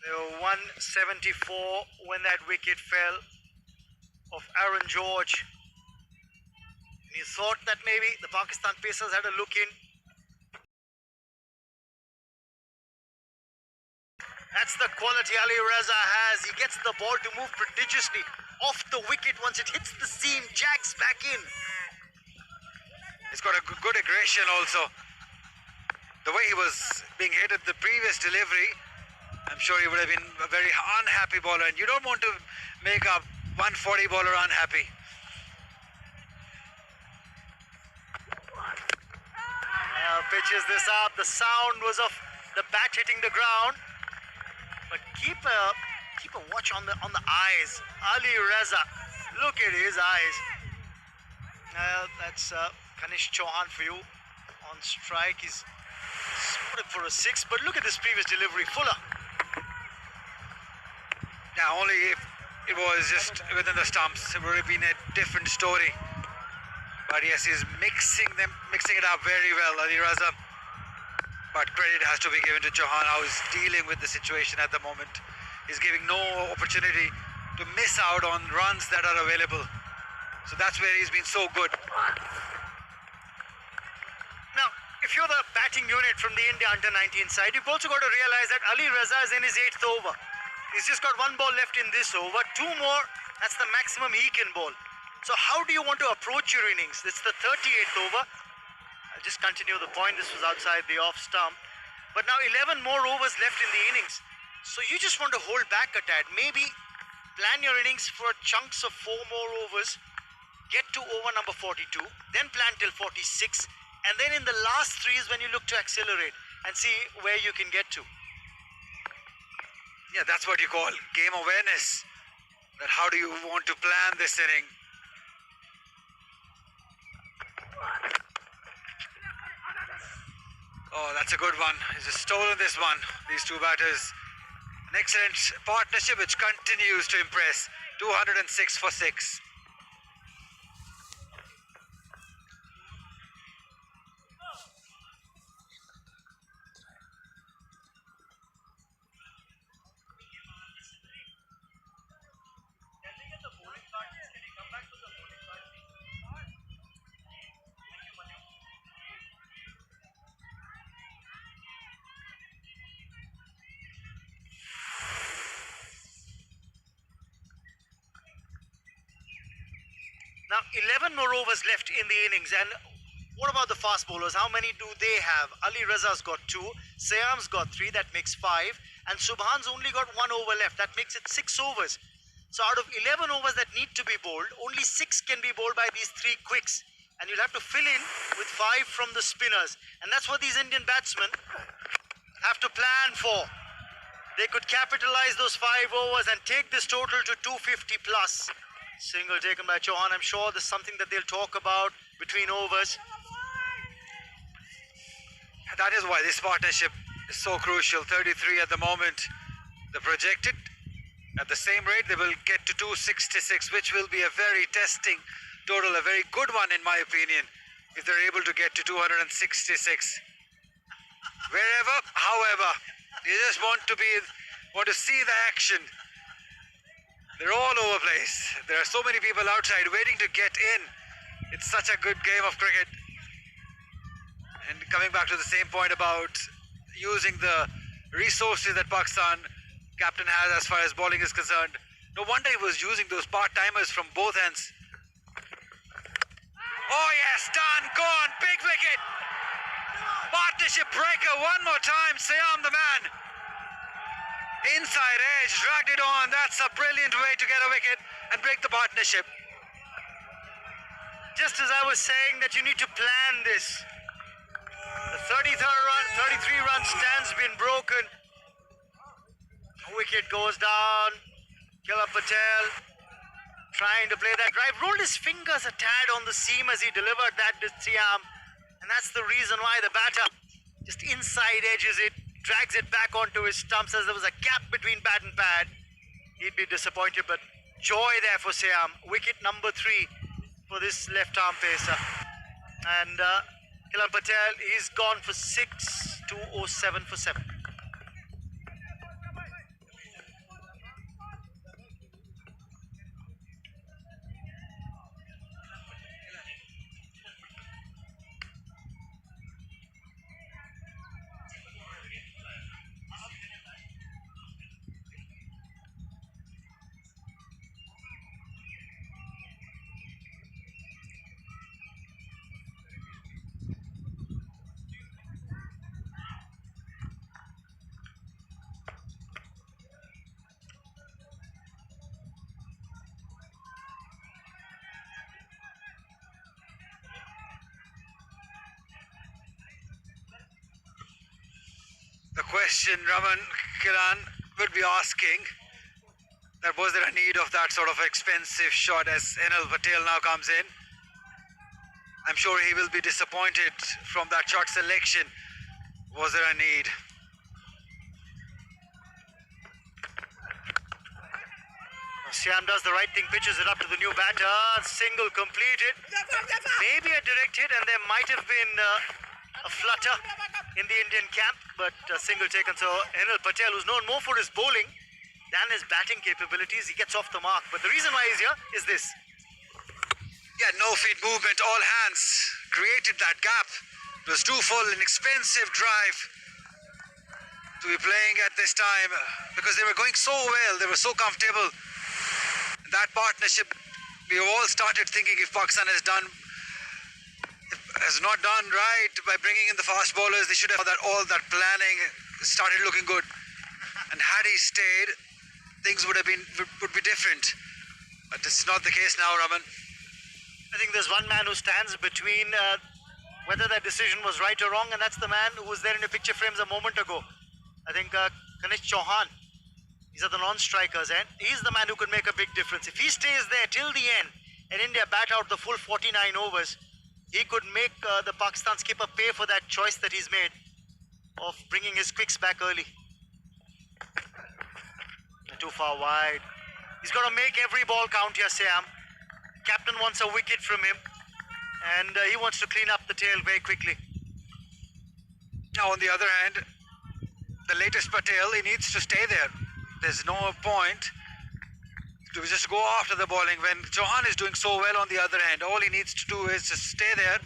They were 174 when that wicket fell of Aaron George. And you thought that maybe the Pakistan Pacers had a look in. That's the quality Ali Raza has. He gets the ball to move prodigiously off the wicket. Once it hits the seam, jags back in. He's got a good aggression also. The way he was being hit at the previous delivery, I'm sure he would have been a very unhappy bowler. And you don't want to make a 140 bowler unhappy. Pitches this up. The sound was of the bat hitting the ground. But keep a watch on the eyes. Ali Raza, look at his eyes. That's Kanish Chauhan for you on strike. He's spotted for a 6, but look at this previous delivery. Fuller. Now, only if it was just within the stumps, it would have been a different story. But yes, he's mixing it up very well, Ali Raza. But credit has to be given to Chauhan, how he's dealing with the situation at the moment. He's giving no opportunity to miss out on runs that are available. So that's where he's been so good. Now, if you're the batting unit from the India under-19 side, you've also got to realize that Ali Raza is in his 8th over. He's just got 1 ball left in this over. 2 more, that's the maximum he can bowl. So how do you want to approach your innings? It's the 38th over. I'll just continue the point. This was outside the off stump. But now 11 more overs left in the innings. So you just want to hold back a tad. Maybe plan your innings for chunks of 4 more overs. Get to over number 42. Then plan till 46. And then in the last 3 is when you look to accelerate and see where you can get to. Yeah, that's what you call game awareness. That how do you want to plan this inning? Oh, that's a good one. He's just stolen this one. These two batters. An excellent partnership which continues to impress. 206 for 6. Now 11 more overs left in the innings, and what about the fast bowlers? How many do they have? Ali Raza's got 2, Sayam's got 3, that makes 5, and Subhan's only got 1 over left, that makes it 6 overs. So out of 11 overs that need to be bowled, only 6 can be bowled by these 3 quicks, and you'll have to fill in with 5 from the spinners, and that's what these Indian batsmen have to plan for. They could capitalize those 5 overs and take this total to 250 plus. Single taken by Chauhan. I'm sure there's something that they'll talk about between overs. That is why this partnership is so crucial. 33 at the moment. The projected at the same rate they will get to 266, which will be a very testing total, a very good one in my opinion, if they're able to get to 266. Wherever, however, you just want to see the action. They're all over the place. There are so many people outside waiting to get in. It's such a good game of cricket. And coming back to the same point about using the resources that Pakistan captain has as far as bowling is concerned, no wonder he was using those part-timers from both ends. Oh yes, done, gone, big wicket. Partnership breaker one more time. Siam the man. Inside edge, dragged it on. That's a brilliant way to get a wicket and break the partnership. Just as I was saying that you need to plan this. The 33-run stand's been broken. Wicket goes down. Killer Patel trying to play that drive. Rolled his fingers a tad on the seam as he delivered that to Siam. And that's the reason why the batter just inside edges it, drags it back onto his stumps as there was a gap between bat and pad. He'd be disappointed, but joy there for Siam. Wicket number 3 for this left-arm pacer. And Kilan Patel, he's gone for 6, 207 for 7. The question Raman Kiran would be asking, that was there a need of that sort of expensive shot as Enel Patel now comes in? I'm sure he will be disappointed from that shot selection. Was there a need? Siam does the right thing, pitches it up to the new batter. Single completed. Maybe a direct hit, and there might have been a flutter in the Indian camp, but a single taken. So Enel Patel, who's known more for his bowling than his batting capabilities, he gets off the mark. But the reason why he's here is this. Yeah, no feet movement, all hands created that gap. It was too full, an expensive drive to be playing at this time because they were going so well, they were so comfortable. That partnership, we all started thinking if Pakistan has not done right by bringing in the fast bowlers, they should have that all that planning started looking good. And had he stayed, things would be different. But it's not the case now, Raman. I think there's one man who stands between whether that decision was right or wrong, and that's the man who was there in the picture frames a moment ago. I think Kanish Chauhan. These are the non-strikers, and he's the man who could make a big difference. If he stays there till the end and India bat out the full 49 overs, he could make the Pakistan skipper pay for that choice that he's made of bringing his quicks back early. Too far wide. He's got to make every ball count here, Siam. Captain wants a wicket from him, and he wants to clean up the tail very quickly. Now, on the other hand, the latest Patel, he needs to stay there. There's no point to just go after the bowling when Chauhan is doing so well on the other hand. All he needs to do is just stay there,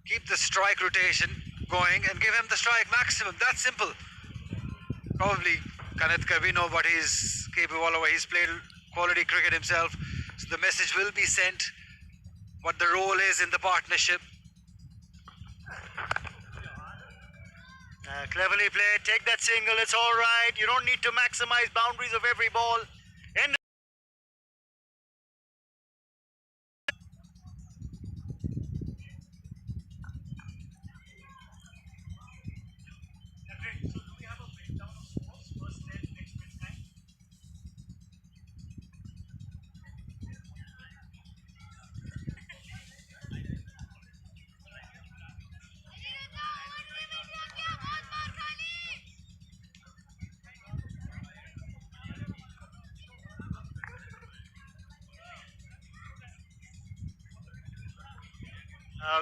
keep the strike rotation going and give him the strike maximum. That's simple. Probably Kanatkar, we know what he's capable of. He's played quality cricket himself. So the message will be sent what the role is in the partnership. Cleverly played, take that single, it's all right. You don't need to maximize boundaries of every ball. End.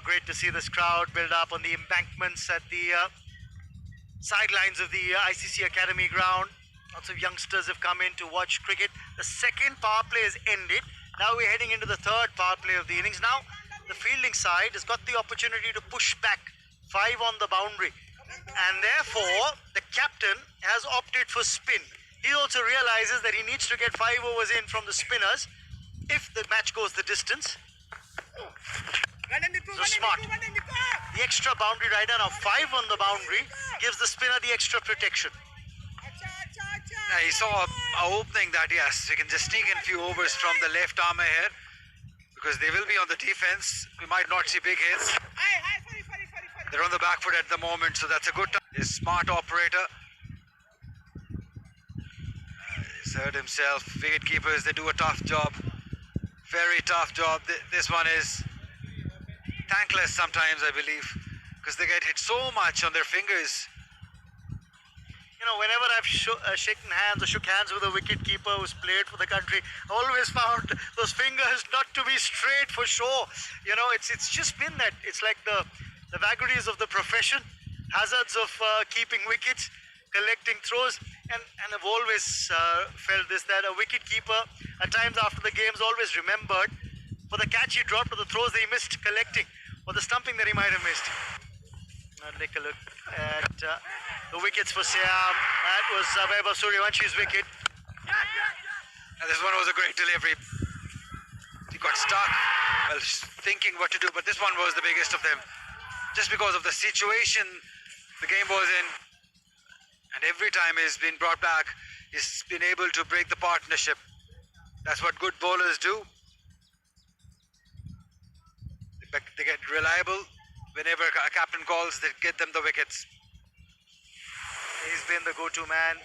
Great to see this crowd build up on the embankments at the sidelines of the ICC Academy ground. Lots of youngsters have come in to watch cricket. The second power play is ended. Now we're heading into the third power play of the innings. Now the fielding side has got the opportunity to push back 5 on the boundary. And therefore, the captain has opted for spin. He also realizes that he needs to get 5 overs in from the spinners if the match goes the distance. So smart. The extra boundary rider, now 5 on the boundary, gives the spinner the extra protection. Yeah, he saw a opening that, yes, we can just sneak in few overs from the left arm here because they will be on the defense. We might not see big hits. They're on the back foot at the moment, so that's a good time. He's a smart operator. He's hurt himself. Wicket keepers, they do a tough job. Very tough job. This one is thankless sometimes, I believe, because they get hit so much on their fingers. You know, whenever I've shaken hands or shook hands with a wicket keeper who's played for the country, I always found those fingers not to be straight for sure. You know, it's just been that. It's like the vagaries of the profession, hazards of keeping wickets, collecting throws, and I've always felt this, that a wicket keeper at times after the game's always remembered for the catch he dropped or the throws that he missed collecting or the stumping that he might have missed. Now take a look at the wickets for Siam. That was Vaibhav Suryawanshi's wicket. And this one was a great delivery. He got stuck, well, thinking what to do, but this one was the biggest of them. Just because of the situation the game was in, and every time he's been brought back, he's been able to break the partnership. That's what good bowlers do. They get reliable. Whenever a captain calls, they get them the wickets. He's been the go-to man.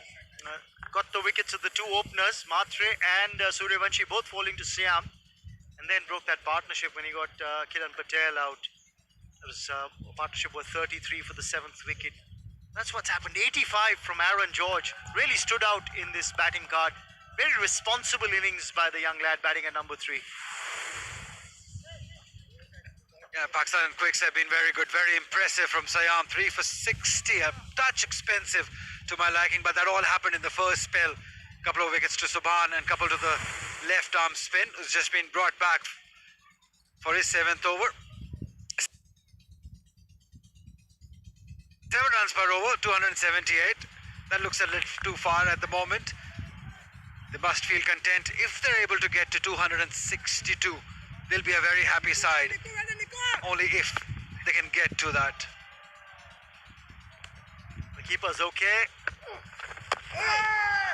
Got the wickets of the two openers, Matre and Suryavanshi, both falling to Siam, and then broke that partnership when he got Kiran Patel out. It was a partnership worth 33 for the 7th wicket. That's what's happened. 85 from Aaron George. Really stood out in this batting card. Very responsible innings by the young lad batting at number 3. Yeah, Pakistan quicks have been very good, very impressive from Siam. 3 for 60, a touch expensive to my liking, but that all happened in the first spell. Couple of wickets to Subhan and couple to the left arm spin, who's just been brought back for his 7th over. 7 runs per over, 278. That looks a little too far at the moment. They must feel content. If they're able to get to 262, they'll be a very happy side. Only if they can get to that. The keeper's okay.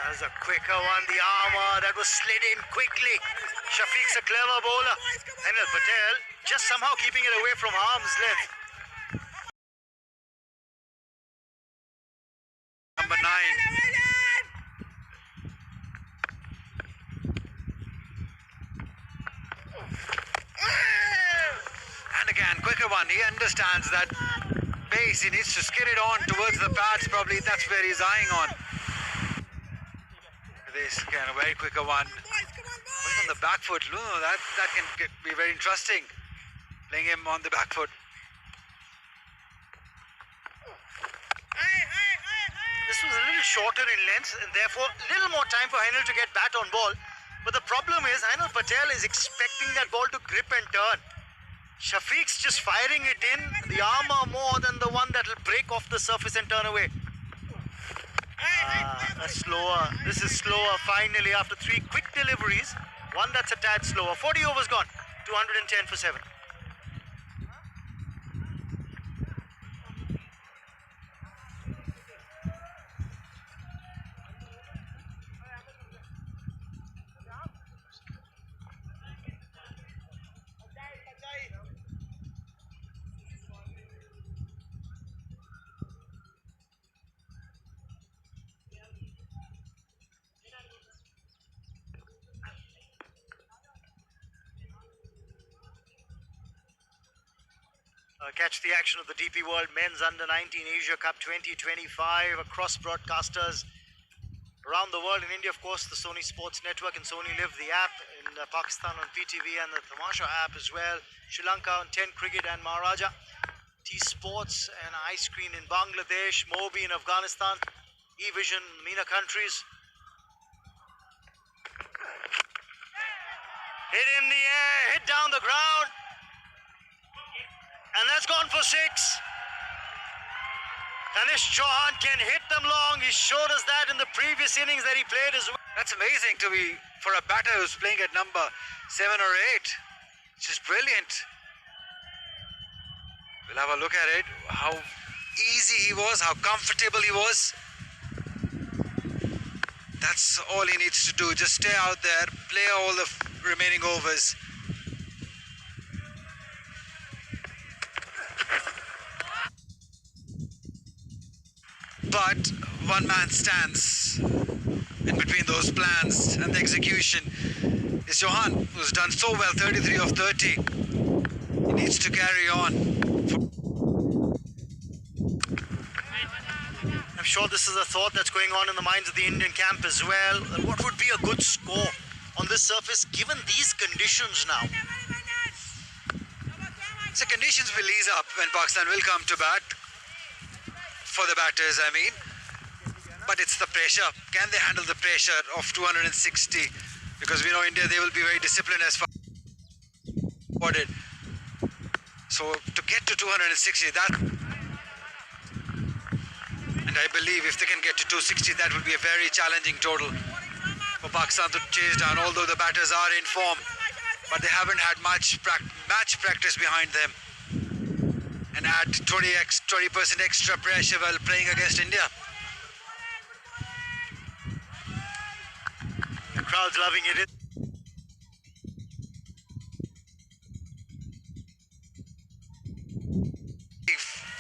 That's a quicker one, the armour that was slid in quickly. Shafiq's a clever bowler. Anil Patel just somehow keeping it away from arm's length. Number 9. And again, quicker one. He understands that pace. He needs to skid it on towards the pads. Probably that's where he's eyeing on. This kind of very quicker one. Going on the back foot. No, that can be very interesting. Playing him on the back foot. This was a little shorter in length and therefore a little more time for Hainal to get bat on ball. But the problem is Hainal Patel is expecting that ball to grip and turn. Shafiq's just firing it in, the armour more than the one that will break off the surface and turn away. This is slower finally after 3 quick deliveries. One that's a tad slower. 40 overs gone, 210 for 7. Catch the action of the DP World Men's Under-19 Asia Cup 2025 across broadcasters around the world. In India, of course, the Sony Sports Network and Sony Live, the app. In Pakistan on PTV and the Tamasha app as well. Sri Lanka on 10 Cricket and Maharaja. T-Sports and iScreen in Bangladesh. Mobi in Afghanistan. eVision, MENA countries. Hit in the air, hit down the ground. And that's gone for 6. Danish Chauhan can hit them long. He showed us that in the previous innings that he played as well. That's amazing to be for a batter who's playing at number 7 or 8. It's just brilliant. We'll have a look at it. How easy he was, how comfortable he was. That's all he needs to do. Just stay out there, play all the remaining overs. But one man stands in between those plans and the execution. Is Johan, who's done so well, 33 of 30. He needs to carry on. I'm sure this is a thought that's going on in the minds of the Indian camp as well. What would be a good score on this surface given these conditions now? So conditions will ease up when Pakistan will come to bat. For the batters, I mean. But it's the pressure. Can they handle the pressure of 260? Because we know India, they will be very disciplined as far as it. So to get to 260, that... And I believe if they can get to 260, that will be a very challenging total for Pakistan to chase down, although the batters are in form. But they haven't had much match practice behind them. And add 20% extra pressure while playing against India. The crowd's loving it.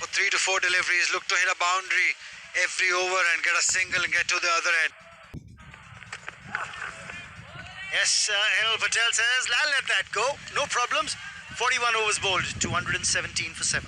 For 3 to 4 deliveries, look to hit a boundary every over and get a single and get to the other end. Yes, Henil Patel says, I'll let that go. No problems. 41 overs bowled, 217 for 7.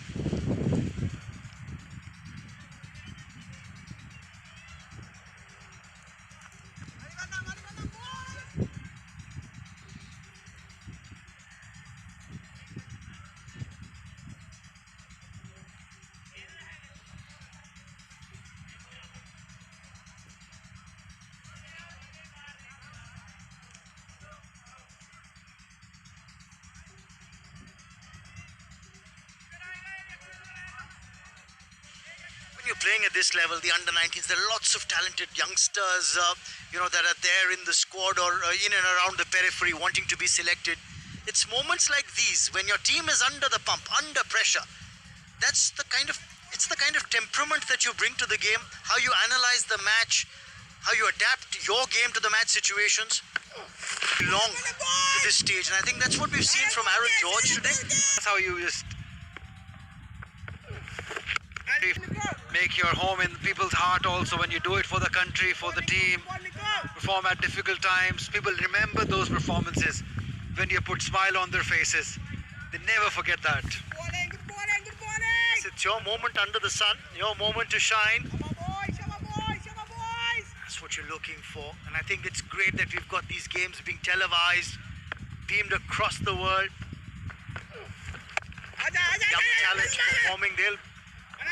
You're playing at this level, the under-19s, there are lots of talented youngsters, that are there in the squad or in and around the periphery wanting to be selected. It's moments like these when your team is under the pump, under pressure. It's the kind of temperament that you bring to the game, how you analyze the match, how you adapt your game to the match situations. Long to this stage, and I think that's what we've seen from Aaron George today. That's how you just make your home in people's heart also when you do it for the country, for the team, perform at difficult times. People remember those performances when you put smile on their faces. They never forget that. It's your moment under the sun, your moment to shine. That's what you're looking for, and I think it's great that we've got these games being televised, beamed across the world. Young talents performing, they'll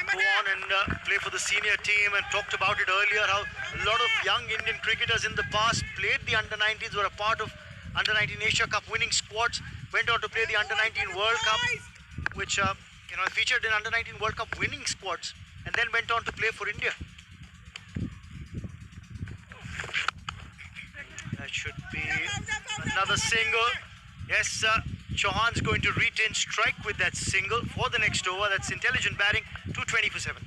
go on and play for the senior team, and talked about it earlier how a lot of young Indian cricketers in the past played the under-19s, were a part of under-19 Asia Cup winning squads, went on to play the under-19 World Cup, which featured in under-19 World Cup winning squads, and then went on to play for India. That should be another single. Yes, Chauhan's going to retain strike with that single for the next over. That's intelligent batting, 220 for 7.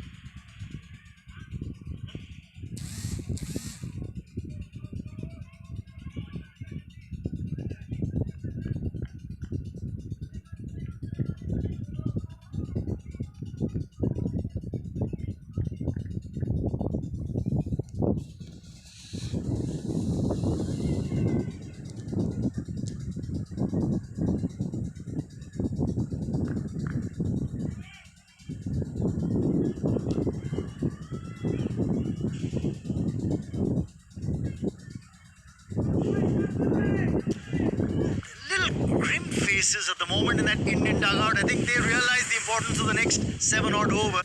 At the moment in that Indian dugout, I think they realize the importance of the next 7-odd over.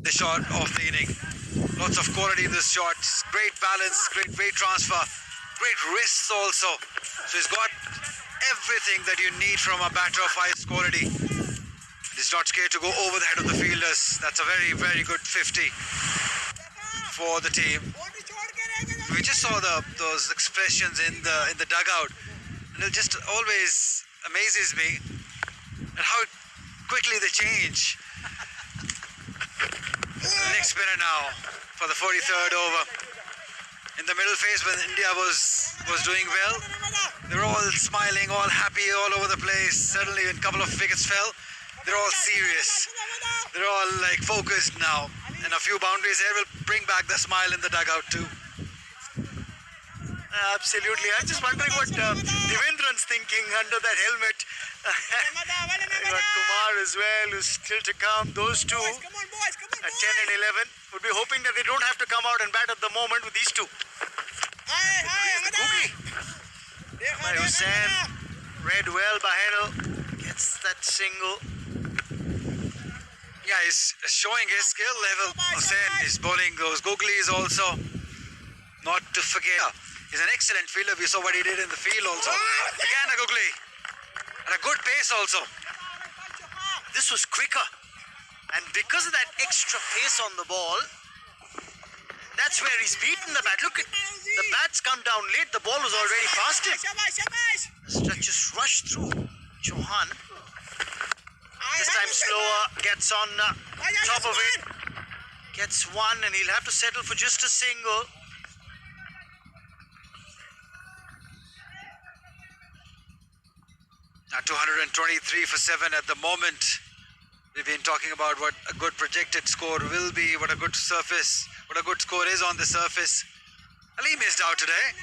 The shot of the inning. Lots of quality in this shot. Great balance, great weight transfer, great wrists also. So he's got everything that you need from a batter of highest quality. And he's not scared to go over the head of the fielders. That's a very, very good 50 for the team. We just saw those expressions in the dugout. And it just always amazes me at how quickly they change. Next spinner now for the 43rd over. In the middle phase when India was doing well, they were all smiling, all happy, all over the place. Suddenly when a couple of wickets fell, they're all serious. They're all like focused now. And a few boundaries here will bring back the smile in the dugout too. Absolutely. I'm just wondering what Devendran's thinking under that helmet. We got Kumar as well, who's still to come. Those two Come on, boys, come on, at 10 boys. and 11 would be hoping that they don't have to come out and bat at the moment with these two. Hi, Googly. By Hussain, read well by Henel, gets that single. Yeah, he's showing his skill level. Hussain is bowling those googlies also. Not to forget, he's an excellent fielder. We saw what he did in the field also. Again a googly. At a good pace also. This was quicker. And because of that extra pace on the ball, that's where he's beaten the bat. Look, at the bat's come down late. The ball was already past him. That just rushed through Chauhan. This time slower, gets on top of it. Gets one and he'll have to settle for just a single. Now 223 for 7 at the moment. We've been talking about what a good projected score will be, what a good surface, what a good score is on the surface. Ali missed out today,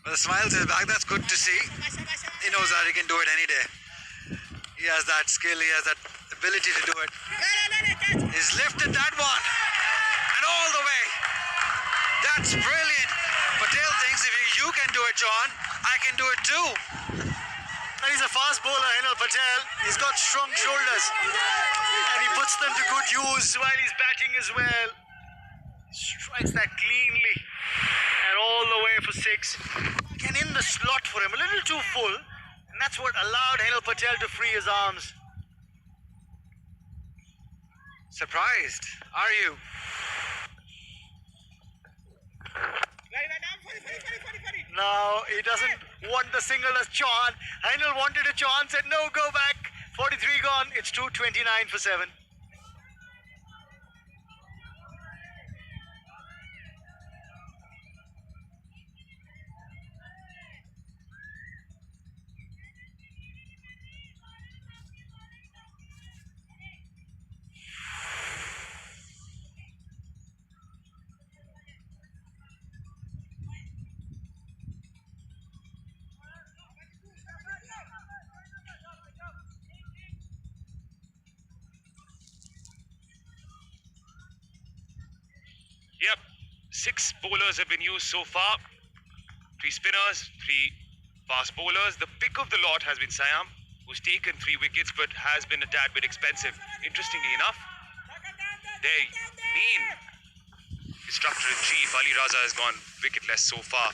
but the smiles is back. That's good to see. He knows that he can do it any day. He has that skill, he has that ability to do it. He's lifted that one, and all the way. That's brilliant. Patel thinks if you can do it, John, I can do it too. And he's a fast bowler, Henel Patel. He's got strong shoulders. And he puts them to good use while he's batting as well. Strikes that cleanly. And all the way for 6. Can in the slot for him. A little too full. And that's what allowed Henel Patel to free his arms. Surprised, are you? Now he doesn't want the single as Chauhan. Henel wanted a Chauhan, said no, go back. 43 gone. It's 229 for 7. Yep, 6 bowlers have been used so far. 3 spinners, 3 fast bowlers. The pick of the lot has been Siam, who's taken 3 wickets but has been a tad bit expensive. Interestingly enough, their main instructor-in-chief, Ali Raza, has gone wicketless so far.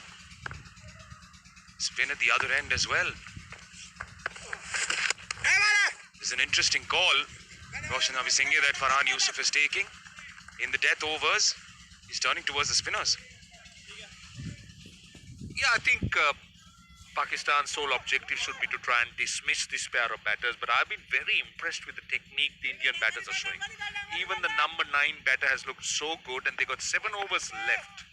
Spin at the other end as well. This is an interesting call, Roshan Abhisinghe, that Farhan Yusuf is taking. In the death overs, he's turning towards the spinners. Yeah, I think Pakistan's sole objective should be to try and dismiss this pair of batters, but I've been very impressed with the technique the Indian batters are showing. Even the number 9 batter has looked so good, and they got 7 overs left.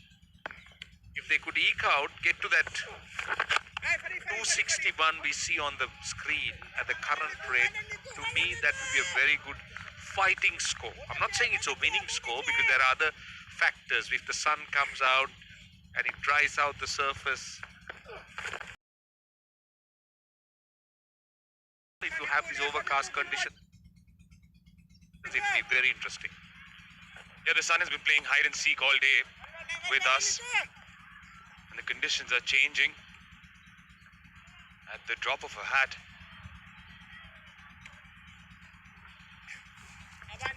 If they could eke out, get to that 261 we see on the screen at the current rate, to me that would be a very good fighting score. I'm not saying it's a winning score because there are other factors. If the sun comes out and it dries out the surface, if you have these overcast conditions, it will be very interesting. Yeah, the sun has been playing hide and seek all day with us, and the conditions are changing at the drop of a hat.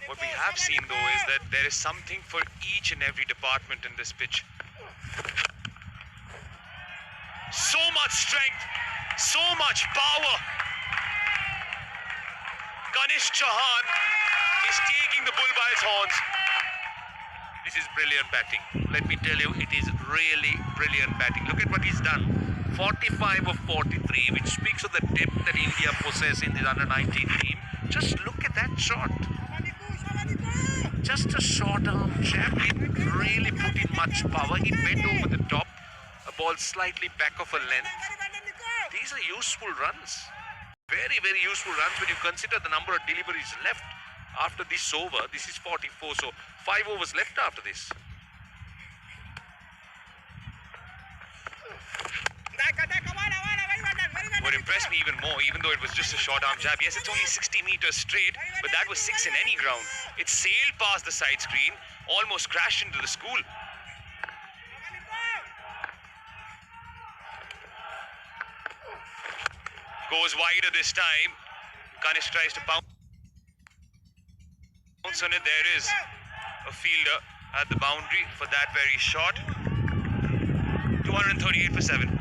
What we have seen though is that there is something for each and every department in this pitch. So much strength, so much power. Ganesh Chauhan is taking the bull by its horns. this is brilliant batting. Let me tell you, it is really brilliant batting. Look at what he's done. 45 of 43, which speaks of the depth that India possess in the under-19 team. Just look at that shot. Just a short arm jab. It really put in much power. It went over the top. A ball slightly back of a length. These are useful runs. Very, very useful runs when you consider the number of deliveries left after this over. This is 44, so 5 overs left after this. What impressed me even more, even though it was just a short arm jab, yes, it's only 60 meters straight, but that was 6 in any ground. It sailed past the side screen, almost crashed into the school. Goes wider this time. Ganesh tries to bounce on it. There is a fielder at the boundary for that very shot. 238 for 7.